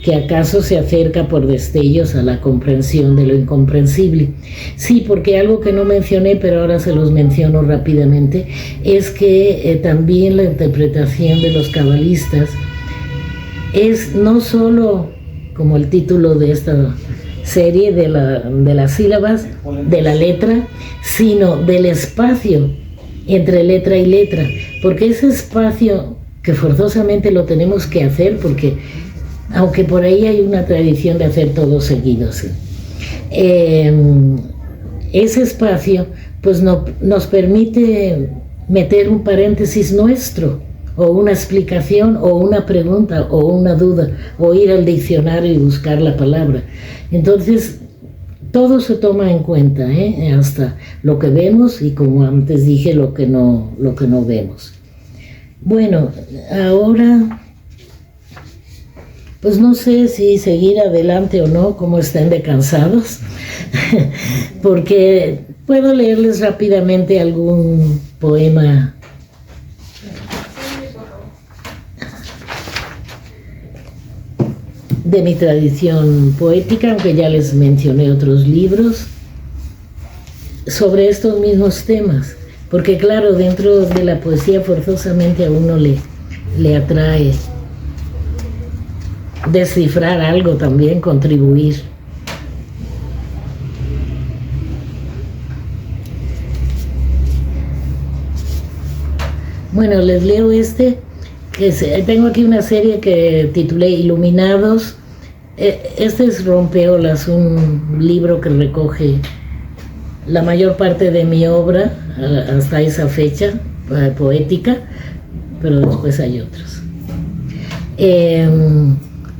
que acaso se acerca por destellos a la comprensión de lo incomprensible. Sí, porque algo que no mencioné, pero ahora se los menciono rápidamente, es que también la interpretación de los cabalistas es no solo, como el título de esta serie, de las sílabas, de la letra, sino del espacio entre letra y letra, porque ese espacio que forzosamente lo tenemos que hacer, porque aunque por ahí hay una tradición de hacer todo seguido, ¿sí? Ese espacio pues nos permite meter un paréntesis nuestro, o una explicación, o una pregunta, o una duda, o ir al diccionario y buscar la palabra. Entonces, todo se toma en cuenta, hasta lo que vemos y, como antes dije, lo que no vemos. Bueno, ahora, pues no sé si seguir adelante o no, como estén de cansados, porque puedo leerles rápidamente algún poema de mi tradición poética, aunque ya les mencioné otros libros sobre estos mismos temas, porque claro, dentro de la poesía forzosamente a uno le atrae descifrar algo también, contribuir. Bueno, les leo tengo aquí una serie que titulé Iluminados. Este es Rompeolas, un libro que recoge la mayor parte de mi obra hasta esa fecha poética, pero después hay otros.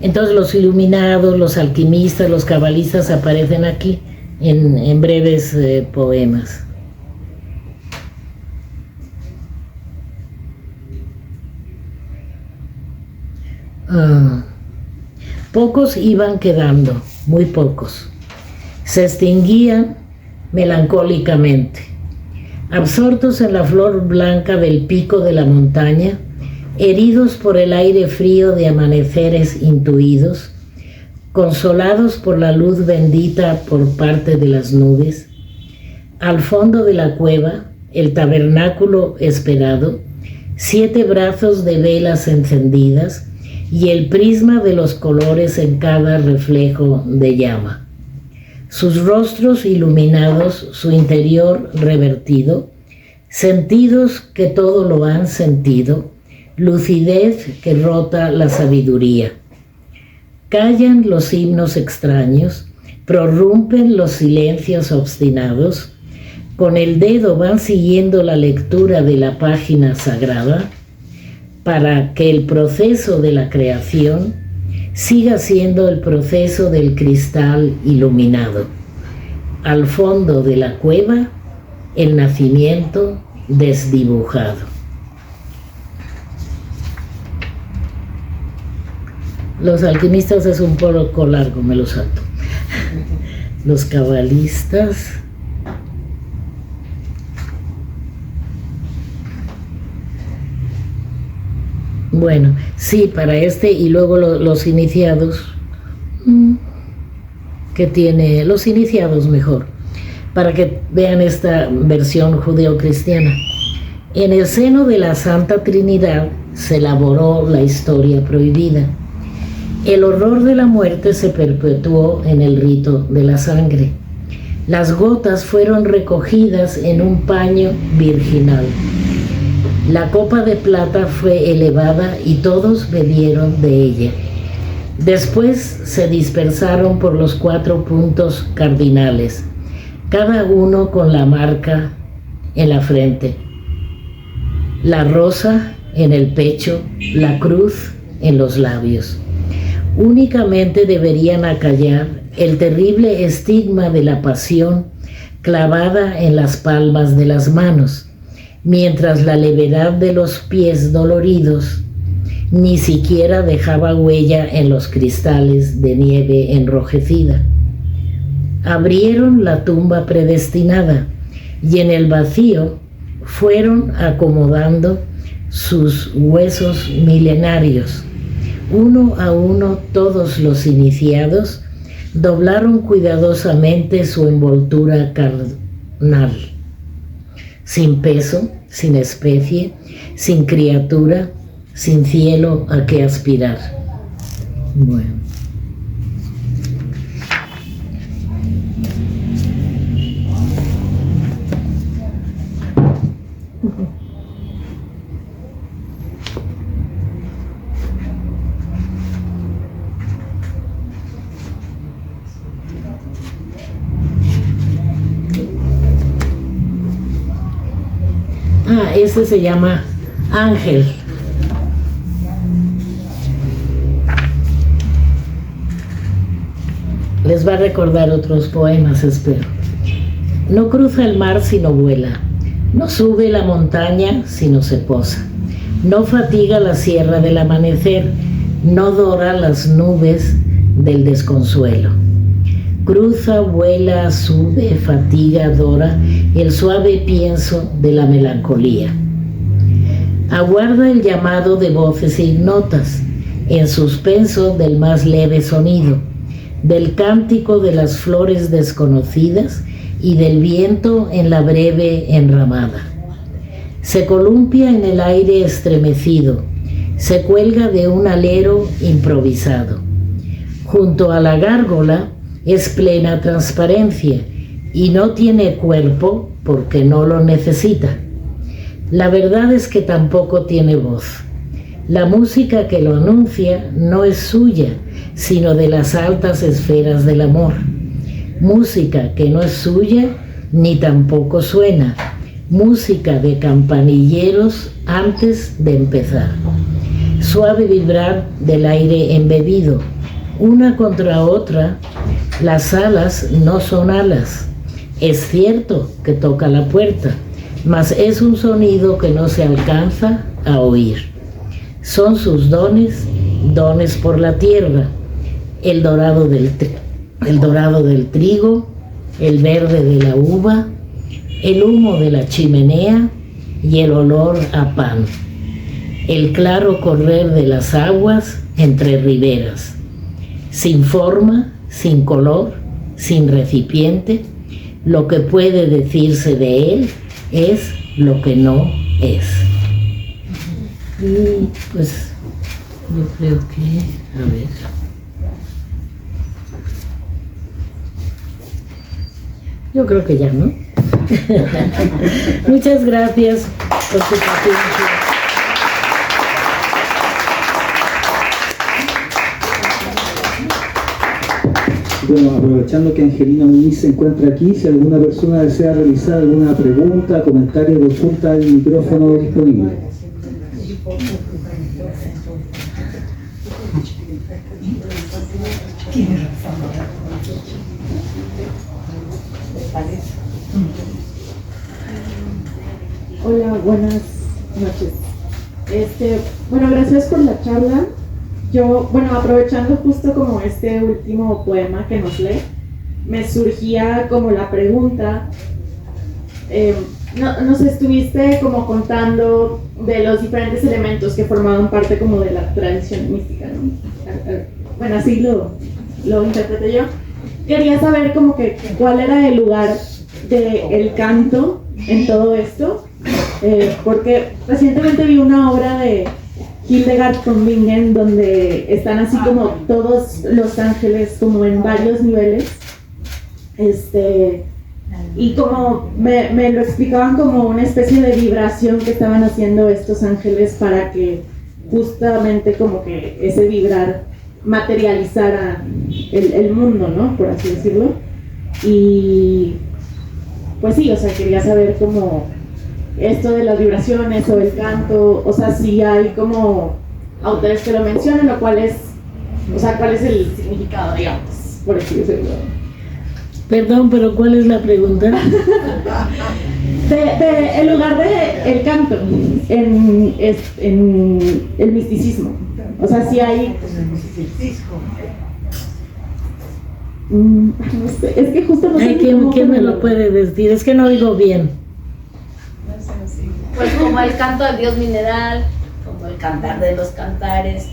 Entonces los iluminados, los alquimistas, los cabalistas aparecen aquí en breves poemas. Pocos iban quedando, muy pocos. Se extinguían melancólicamente, absortos en la flor blanca del pico de la montaña, heridos por el aire frío de amaneceres intuidos, consolados por la luz bendita por parte de las nubes. Al fondo de la cueva, el tabernáculo esperado, 7 brazos de velas encendidas y el prisma de los colores en cada reflejo de llama. Sus rostros iluminados, su interior revertido, sentidos que todo lo han sentido, lucidez que rota la sabiduría. Callan los himnos extraños, prorrumpen los silencios obstinados, con el dedo van siguiendo la lectura de la página sagrada, para que el proceso de la creación siga siendo el proceso del cristal iluminado. Al fondo de la cueva, el nacimiento desdibujado. Los alquimistas es un poco largo, me lo salto. Los cabalistas. Bueno, sí, para este y luego los iniciados, que tiene, los iniciados mejor, para que vean esta versión judeocristiana. En el seno de la Santa Trinidad se elaboró la historia prohibida. El horror de la muerte se perpetuó en el rito de la sangre. Las gotas fueron recogidas en un paño virginal. La copa de plata fue elevada y todos bebieron de ella. Después se dispersaron por los 4 puntos cardinales, cada uno con la marca en la frente, la rosa en el pecho, la cruz en los labios. Únicamente deberían acallar el terrible estigma de la pasión clavada en las palmas de las manos, mientras la levedad de los pies doloridos ni siquiera dejaba huella en los cristales de nieve enrojecida. Abrieron la tumba predestinada y en el vacío fueron acomodando sus huesos milenarios. Uno a uno todos los iniciados doblaron cuidadosamente su envoltura carnal, sin peso, sin especie, sin criatura, sin cielo a que aspirar. Bueno. Este se llama Ángel. Les va a recordar otros poemas, espero. No cruza el mar sino vuela, no sube la montaña sino se posa, no fatiga la sierra del amanecer, no dora las nubes del desconsuelo. Cruza, vuela, sube, fatiga, adora el suave pienso de la melancolía. Aguarda el llamado de voces ignotas, en suspenso del más leve sonido, del cántico de las flores desconocidas y del viento en la breve enramada. Se columpia en el aire estremecido, se cuelga de un alero improvisado. Junto a la gárgola es plena transparencia y no tiene cuerpo porque no lo necesita. La verdad es que tampoco tiene voz. La música que lo anuncia no es suya, sino de las altas esferas del amor. Música que no es suya ni tampoco suena. Música de campanilleros antes de empezar. Suave vibrar del aire embebido. Una contra otra, las alas no son alas. Es cierto que toca la puerta, mas es un sonido que no se alcanza a oír. Son sus dones, dones por la tierra, el dorado del trigo, el verde de la uva, el humo de la chimenea y el olor a pan, el claro correr de las aguas entre riberas, sin forma, sin color, sin recipiente. Lo que puede decirse de él es lo que no es. Y pues yo creo que, a ver. Yo creo que ya, ¿no? Muchas gracias por su paciencia. Bueno, aprovechando que Angelina Muniz se encuentra aquí, si alguna persona desea realizar alguna pregunta, comentario, consulta, el micrófono disponible. Hola, buenas noches. Bueno, gracias por la charla. Yo, bueno, aprovechando justo como este último poema que nos lee, me surgía como la pregunta, nos estuviste como contando de los diferentes elementos que formaban parte como de la tradición mística, ¿no? Bueno, así lo interpreté yo. Quería saber como que cuál era el lugar del canto en todo esto, porque recientemente vi una obra de Hildegard von Bingen donde están así como todos los ángeles como en varios niveles, y como me lo explicaban como una especie de vibración que estaban haciendo estos ángeles para que justamente como que ese vibrar materializara el mundo, ¿no? Por así decirlo. Y pues sí, o sea, quería saber como esto de las vibraciones o el canto, o sea, si hay como autores que lo mencionan, lo cual es, o sea, cuál es el significado, digamos, por así decirlo. Perdón, pero ¿cuál es la pregunta? El lugar del canto en el misticismo. O sea, si hay... No sé, es que justo no sé. ¿Quién me lo puede decir? Es que no oigo bien. Pues como el canto al dios mineral, como el cantar de los cantares,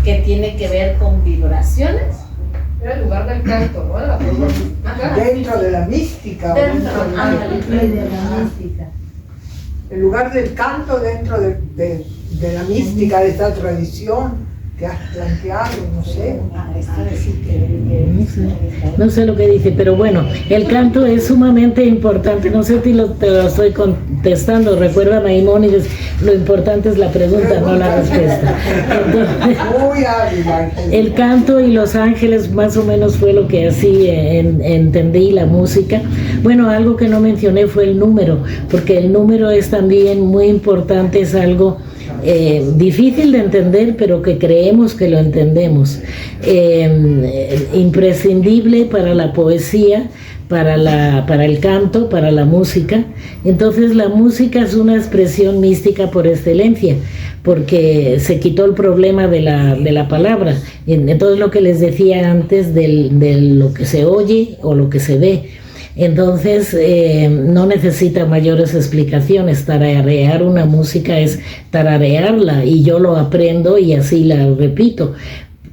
que tiene que ver con vibraciones. Era el lugar del canto, ¿no? Dentro de la mística. Dentro de la mística. El lugar del canto dentro de la mística, de esta tradición que has planteado, no sé. No sé lo que dice, pero bueno, el canto es sumamente importante. No sé si te lo estoy contestando. Recuerda, Maimónides, lo importante es la pregunta, no la respuesta. Entonces, muy hábil, Ángel. El canto y los ángeles más o menos fue lo que así entendí la música. Bueno, algo que no mencioné fue el número, porque el número es también muy importante, es algo difícil de entender, pero que creemos que lo entendemos, imprescindible para la poesía, para el canto, para la música. Entonces la música es una expresión mística por excelencia, porque se quitó el problema de la palabra. Entonces lo que les decía antes de lo que se oye o lo que se ve. Entonces no necesita mayores explicaciones. Tararear una música es tararearla, y yo lo aprendo y así la repito.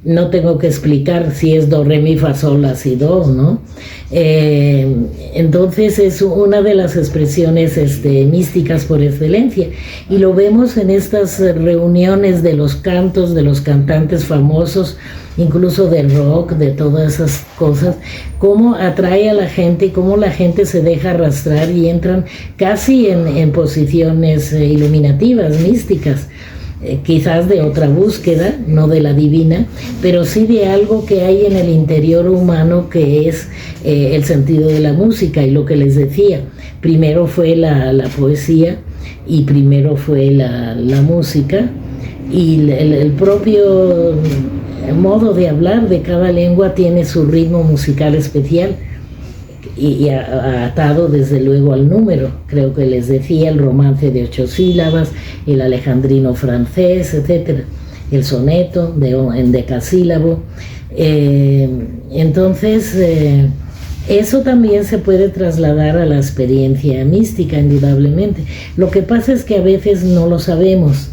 No tengo que explicar si es do, re, mi, fa, sol, la, si, do, ¿no? Entonces es una de las expresiones místicas por excelencia, y lo vemos en estas reuniones de los cantos de los cantantes famosos, incluso del rock, de todas esas cosas, cómo atrae a la gente y cómo la gente se deja arrastrar y entran casi en posiciones iluminativas, místicas. Quizás de otra búsqueda, no de la divina, pero sí de algo que hay en el interior humano, que es el sentido de la música. Y lo que les decía, primero fue la poesía y primero fue la música, y el propio modo de hablar de cada lengua tiene su ritmo musical especial, y atado desde luego al número. Creo que les decía el romance de 8 sílabas, el alejandrino francés, etcétera, el soneto en decasílabo. Entonces eso también se puede trasladar a la experiencia mística, indudablemente. Lo que pasa es que a veces no lo sabemos,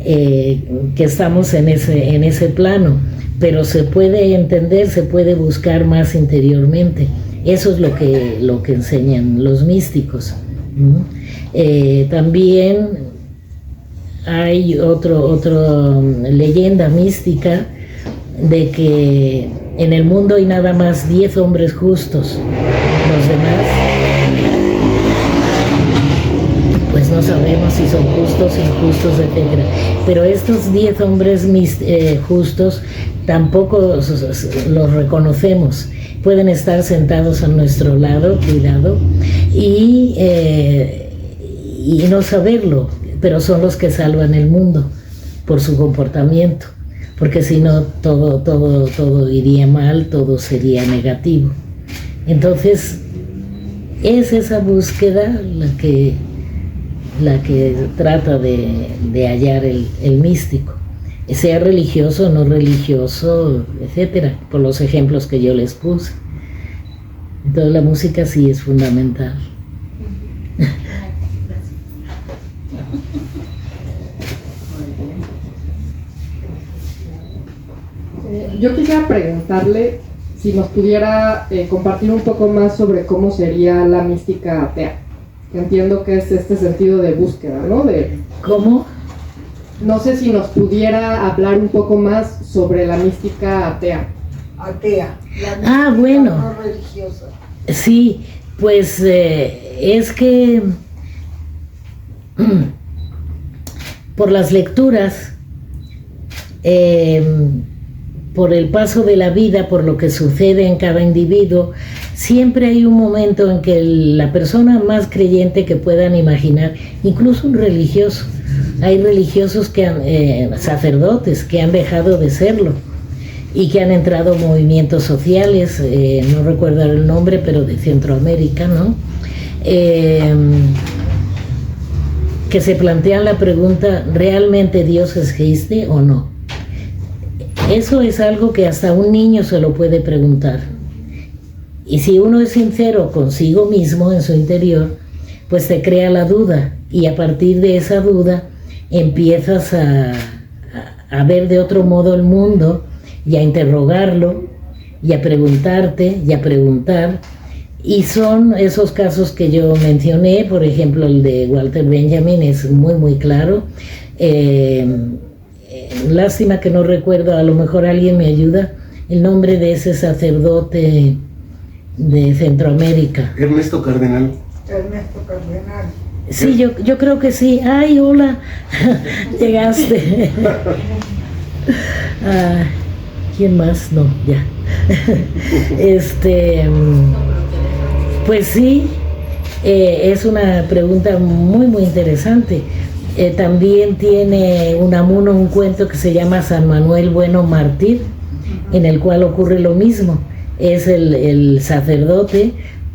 que estamos en ese plano, pero se puede entender, se puede buscar más interiormente. Eso es lo que enseñan los místicos. También hay otra leyenda mística de que en el mundo hay nada más 10 hombres justos. Los demás, pues no sabemos si son justos, injustos, etc. Pero estos 10 hombres justos tampoco los reconocemos. Pueden estar sentados a nuestro lado, cuidado, y no saberlo, pero son los que salvan el mundo por su comportamiento, porque si no todo iría mal, todo sería negativo. Entonces es esa búsqueda la que trata de hallar el místico, sea religioso o no religioso, etcétera, por los ejemplos que yo les puse. Entonces la música sí es fundamental. Yo quisiera preguntarle si nos pudiera compartir un poco más sobre cómo sería la mística atea, que entiendo que es este sentido de búsqueda, ¿no? ¿Cómo? No sé si nos pudiera hablar un poco más sobre la mística atea. Atea. La mística bueno. no religiosa. Sí, pues es que por las lecturas, por el paso de la vida, por lo que sucede en cada individuo, siempre hay un momento en que la persona más creyente que puedan imaginar, incluso un religioso, hay religiosos sacerdotes que han dejado de serlo y que han entrado movimientos sociales, no recuerdo el nombre, pero de Centroamérica, ¿no? Que se plantean la pregunta, ¿realmente Dios existe o no? Eso es algo que hasta un niño se lo puede preguntar. Y si uno es sincero consigo mismo en su interior, pues te crea la duda, y a partir de esa duda empiezas a ver de otro modo el mundo, y a interrogarlo, y a preguntarte, y a preguntar. Y son esos casos que yo mencioné, por ejemplo el de Walter Benjamin es muy muy claro. Lástima que no recuerdo, a lo mejor alguien me ayuda, el nombre de ese sacerdote de Centroamérica. Ernesto Cardenal. Ernesto Cardenal. Sí, yo creo que sí. Ay, hola, llegaste. ¿Quién más? No, ya. Pues sí, es una pregunta muy muy interesante. También tiene Unamuno un cuento que se llama San Manuel Bueno Mártir, en el cual ocurre lo mismo. Es el sacerdote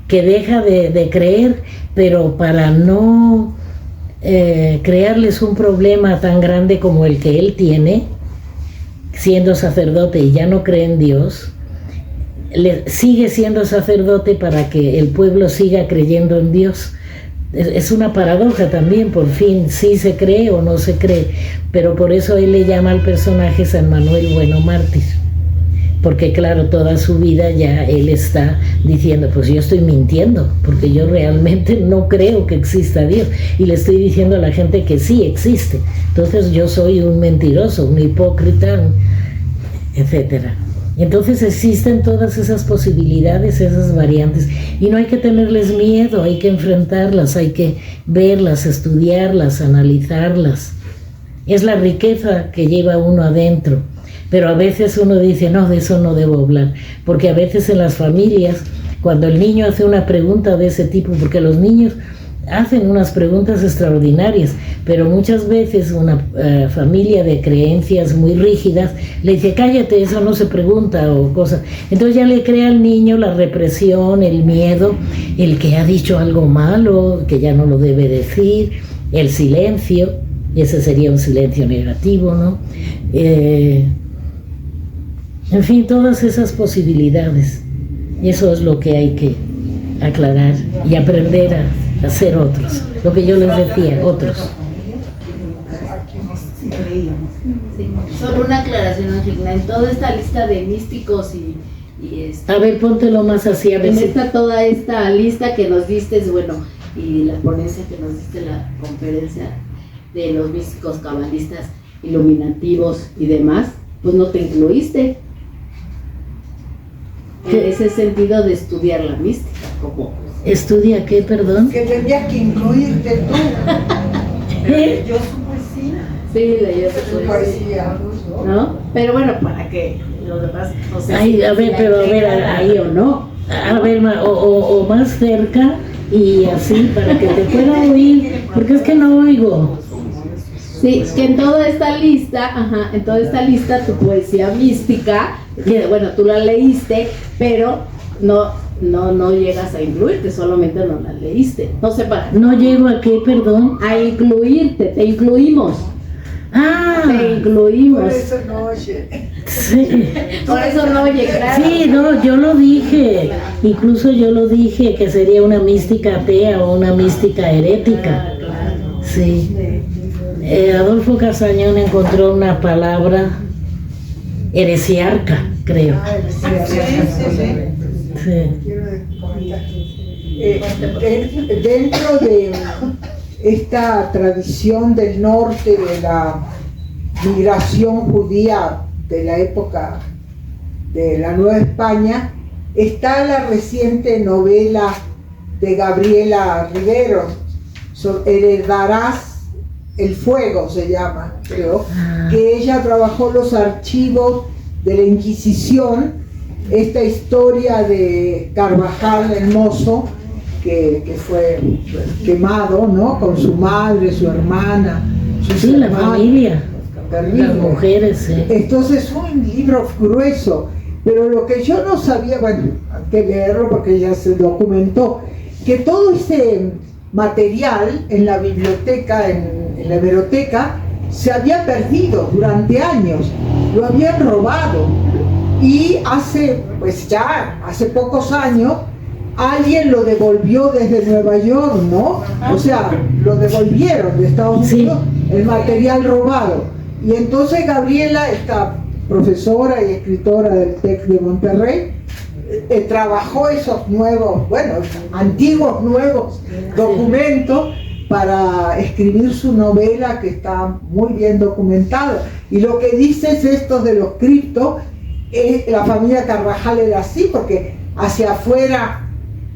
que deja de creer, pero para no crearles un problema tan grande como el que él tiene, siendo sacerdote y ya no cree en Dios, sigue siendo sacerdote para que el pueblo siga creyendo en Dios. Es una paradoja también, por fin, sí se cree o no se cree, pero por eso él le llama al personaje San Manuel Bueno Mártir, porque claro, toda su vida ya él está diciendo, pues yo estoy mintiendo, porque yo realmente no creo que exista Dios, y le estoy diciendo a la gente que sí existe, entonces yo soy un mentiroso, un hipócrita, etcétera. Entonces existen todas esas posibilidades, esas variantes, y no hay que tenerles miedo, hay que enfrentarlas, hay que verlas, estudiarlas, analizarlas. Es la riqueza que lleva uno adentro, pero a veces uno dice, no, de eso no debo hablar, porque a veces en las familias, cuando el niño hace una pregunta de ese tipo, porque los niños hacen unas preguntas extraordinarias, pero muchas veces una familia de creencias muy rígidas le dice, cállate, eso no se pregunta, o cosas. Entonces ya le crea al niño la represión, el miedo, el que ha dicho algo malo, que ya no lo debe decir, el silencio, y ese sería un silencio negativo, ¿no? En fin, todas esas posibilidades. Eso es lo que hay que aclarar y aprender a ser otros, lo que yo les decía, otros. Sí. Solo una aclaración, Angelina, en toda esta lista de místicos a ver, póntelo más así, a ver en si... toda esta lista que nos diste, bueno, y la ponencia que nos diste, la conferencia de los místicos cabalistas iluminativos y demás, pues no te incluiste en ese sentido de estudiar la mística, como ¿Estudia qué, perdón? Que tendrías que incluirte tú. Yo su poesía. Sí, leyó su poesía, ¿no? Pero bueno, para que los demás no sé. Ay, a ver, pero a ver, ahí o no. A ver, o más cerca y así para que te pueda oír, porque es que no oigo. Sí, que en toda esta lista, tu poesía mística, que, bueno, tú la leíste, pero no llegas a incluirte, solamente no la leíste. No sé para. ¿No llego a qué, perdón? A incluirte, te incluimos. Ah, te incluimos. Por eso no oye. Sí. Por eso no oye, claro. Sí, no, yo lo dije. Incluso yo lo dije que sería una mística atea o una mística herética. Sí. Adolfo Castañón encontró una palabra heresiarca, creo. Sí. Dentro de esta tradición del norte de la migración judía de la época de la Nueva España, está la reciente novela de Gabriela Rivero, Heredarás el fuego, se llama, creo, que ella trabajó los archivos de la Inquisición, esta historia de Carvajal el Mozo, que fue quemado, ¿no? Con su madre, su hermana, sí, la familia, las mujeres. Sí. Entonces es un libro grueso, pero lo que yo no sabía, bueno, hay que leerlo porque ya se documentó, que todo ese material en la biblioteca, en la hemeroteca, se había perdido durante años, lo habían robado, y hace pocos años alguien lo devolvió desde Nueva York, ¿no? O sea, lo devolvieron de Estados Unidos, el material robado. Y entonces Gabriela, esta profesora y escritora del TEC de Monterrey, trabajó esos antiguos nuevos documentos para escribir su novela, que está muy bien documentado. Y lo que dice es esto de los criptos, la familia Carvajal era así, porque hacia afuera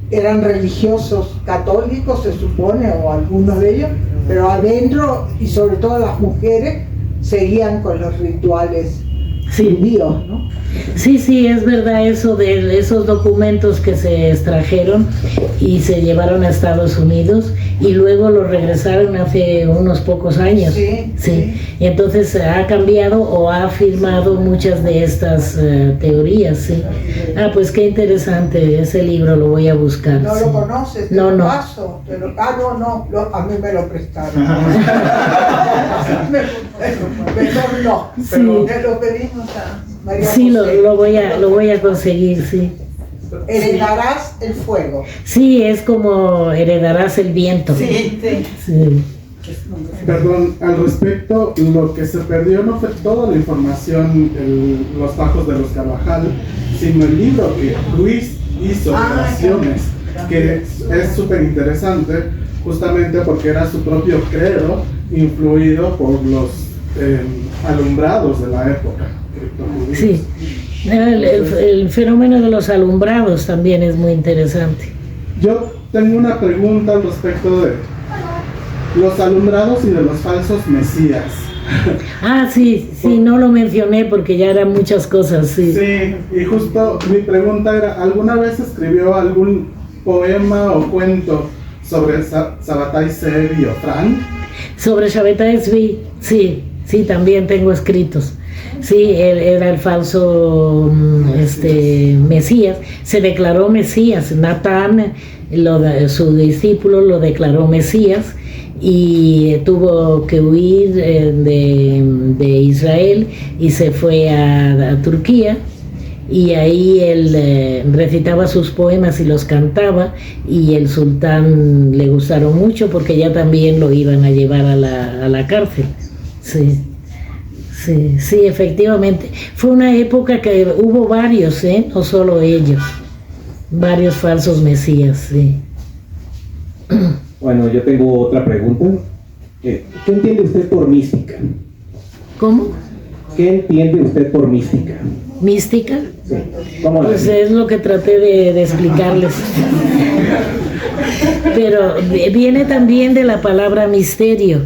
eran religiosos católicos, se supone, o algunos de ellos, pero adentro, y sobre todo las mujeres, seguían con los rituales judíos, ¿no? Sí, es verdad eso de esos documentos que se extrajeron y se llevaron a Estados Unidos, y luego lo regresaron hace unos pocos años. Sí. Y entonces ha cambiado o ha afirmado muchas de estas teorías, sí. Pues qué interesante, ese libro lo voy a buscar. ¿No sí. lo conoces? Te No, lo no. paso. A mí me lo prestaron. Mejor no. Pero te lo pedimos a María Sí, José. lo voy a conseguir, sí. Heredarás el fuego. Sí, es como heredarás el viento. Sí. Sí. Perdón, al respecto, lo que se perdió no fue toda la información, los bajos de los Carvajal, sino el libro que Luis hizo, Relaciones, que es súper interesante, justamente porque era su propio credo, influido por los alumbrados de la época. Sí. El fenómeno de los alumbrados también es muy interesante. Yo tengo una pregunta al respecto de los alumbrados y de los falsos mesías. Sí, no lo mencioné porque ya eran muchas cosas, sí. Sí, y justo mi pregunta era, ¿alguna vez escribió algún poema o cuento sobre Sabbatai Zevi o Frank? Sobre Sabbatai Zevi, sí, también tengo escritos. Sí, él era el falso Mesías, se declaró Mesías, Natán, su discípulo lo declaró Mesías y tuvo que huir de Israel y se fue a Turquía y ahí él recitaba sus poemas y los cantaba y el sultán le gustaron mucho porque ya también lo iban a llevar a la cárcel. Sí, efectivamente. Fue una época que hubo varios, no solo ellos, varios falsos mesías, sí. Bueno, yo tengo otra pregunta. ¿Qué entiende usted por mística? ¿Cómo? ¿Qué entiende usted por mística? ¿Mística? Sí. ¿Cómo Pues es lo que traté de explicarles. Pero viene también de la palabra misterio,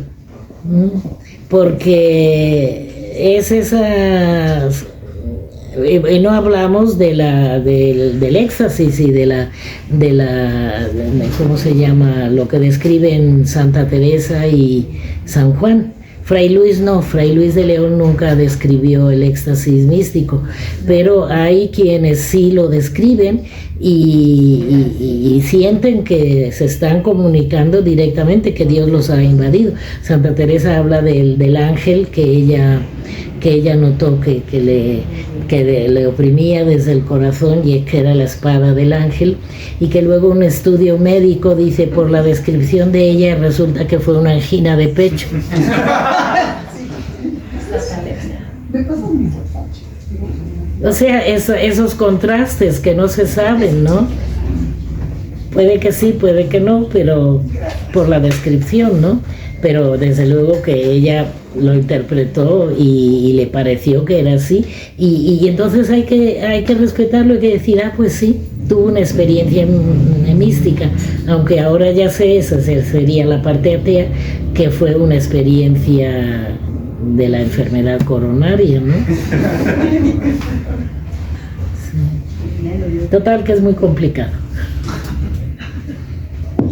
porque es esas, y no hablamos del éxtasis y de la ¿cómo se llama? Lo que describen Santa Teresa y San Juan. Fray Luis de León nunca describió el éxtasis místico, pero hay quienes sí lo describen y sienten que se están comunicando directamente, que Dios los ha invadido. Santa Teresa habla del ángel que ella notó que le oprimía desde el corazón y que era la espada del ángel, y que luego un estudio médico dice, por la descripción de ella resulta que fue una angina de pecho. O sea, esos contrastes que no se saben, ¿no? Puede que sí, puede que no, pero por la descripción, ¿no? Pero desde luego que ella lo interpretó y le pareció que era así, y entonces hay que respetarlo, hay que decir, pues sí, tuvo una experiencia mística, aunque ahora ya sé, esa sería la parte atea, que fue una experiencia de la enfermedad coronaria, ¿no? Sí. Total que es muy complicado.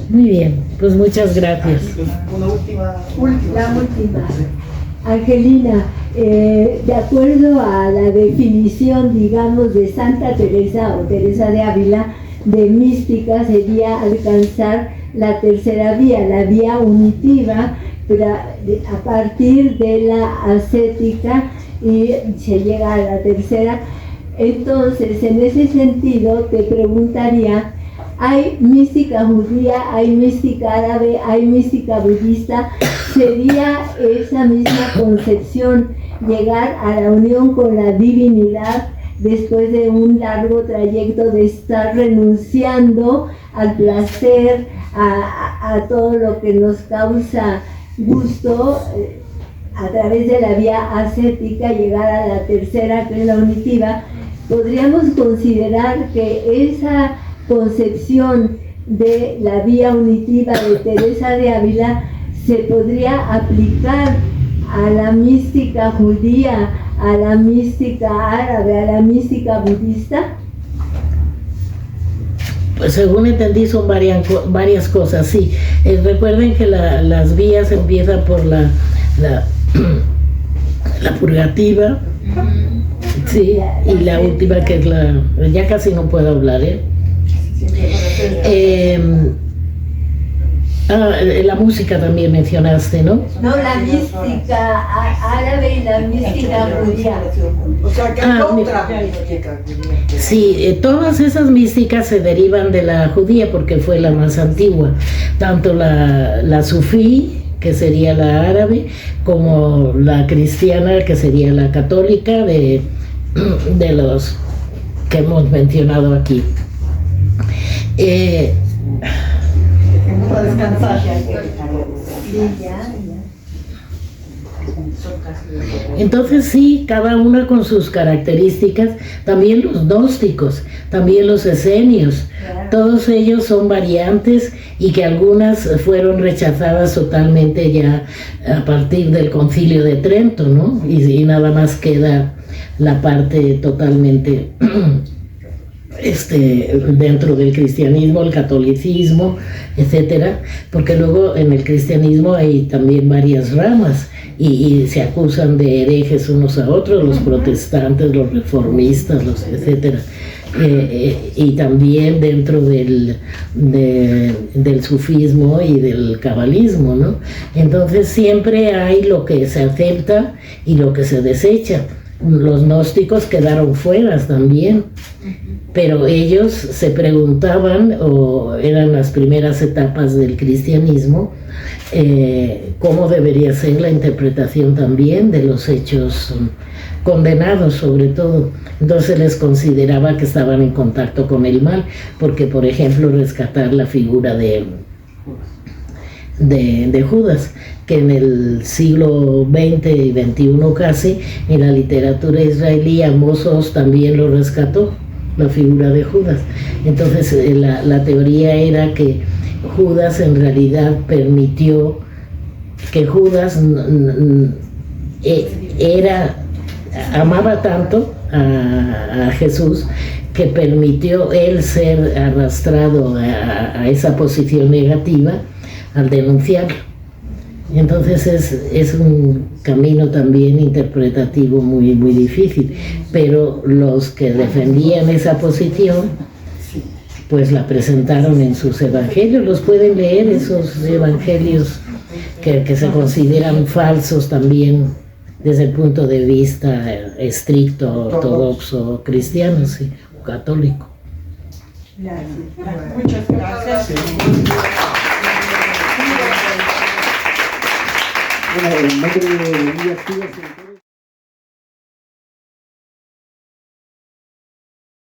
Muy bien, pues muchas gracias. La última. Angelina, de acuerdo a la definición, digamos, de Santa Teresa o Teresa de Ávila, de mística sería alcanzar la tercera vía, la vía unitiva, pero a partir de la ascética y se llega a la tercera. Entonces, en ese sentido, te preguntaría, hay mística judía, hay mística árabe, hay mística budista. ¿Sería esa misma concepción llegar a la unión con la divinidad después de un largo trayecto de estar renunciando al placer, a todo lo que nos causa gusto, a través de la vía ascética llegar a la tercera, que es la unitiva? ¿Podríamos considerar que esa concepción de la vía unitiva de Teresa de Ávila se podría aplicar a la mística judía, a la mística árabe, a la mística budista? Pues según entendí son varias cosas, sí. Recuerden que las vías empiezan por la purgativa, sí, y la última que es ya casi no puedo hablar, la música también mencionaste, ¿no? No, la mística árabe y la mística judía. O sea, que hay otra mística. Sí, todas esas místicas se derivan de la judía porque fue la más antigua. Tanto la sufí, que sería la árabe, como la cristiana, que sería la católica, de los que hemos mencionado aquí. Vamos a descansar. Entonces sí, cada una con sus características, también los gnósticos, también los esenios, todos ellos son variantes y que algunas fueron rechazadas totalmente ya a partir del Concilio de Trento, ¿no? Y nada más queda la parte totalmente dentro del cristianismo, el catolicismo, etcétera, porque luego en el cristianismo hay también varias ramas y se acusan de herejes unos a otros, los protestantes, los reformistas, etcétera. Y también dentro del sufismo y del cabalismo, ¿no? Entonces siempre hay lo que se acepta y lo que se desecha. Los gnósticos quedaron fuera también, pero ellos se preguntaban, o eran las primeras etapas del cristianismo, cómo debería ser la interpretación también de los hechos condenados, sobre todo. Entonces les consideraba que estaban en contacto con el mal, porque por ejemplo rescatar la figura de Judas, que en el siglo XX y XXI casi, en la literatura israelí, Amos Oz también lo rescató, la figura de Judas. Entonces la teoría era que Judas en realidad permitió que Judas amaba tanto a Jesús que permitió él ser arrastrado a esa posición negativa al denunciarlo. Entonces es un camino también interpretativo muy, muy difícil, pero los que defendían esa posición pues la presentaron en sus evangelios. Los pueden leer, esos evangelios que se consideran falsos también desde el punto de vista estricto, ortodoxo, cristiano, sí, o católico. Muchas gracias. Bueno, en nombre de Elías Tívas,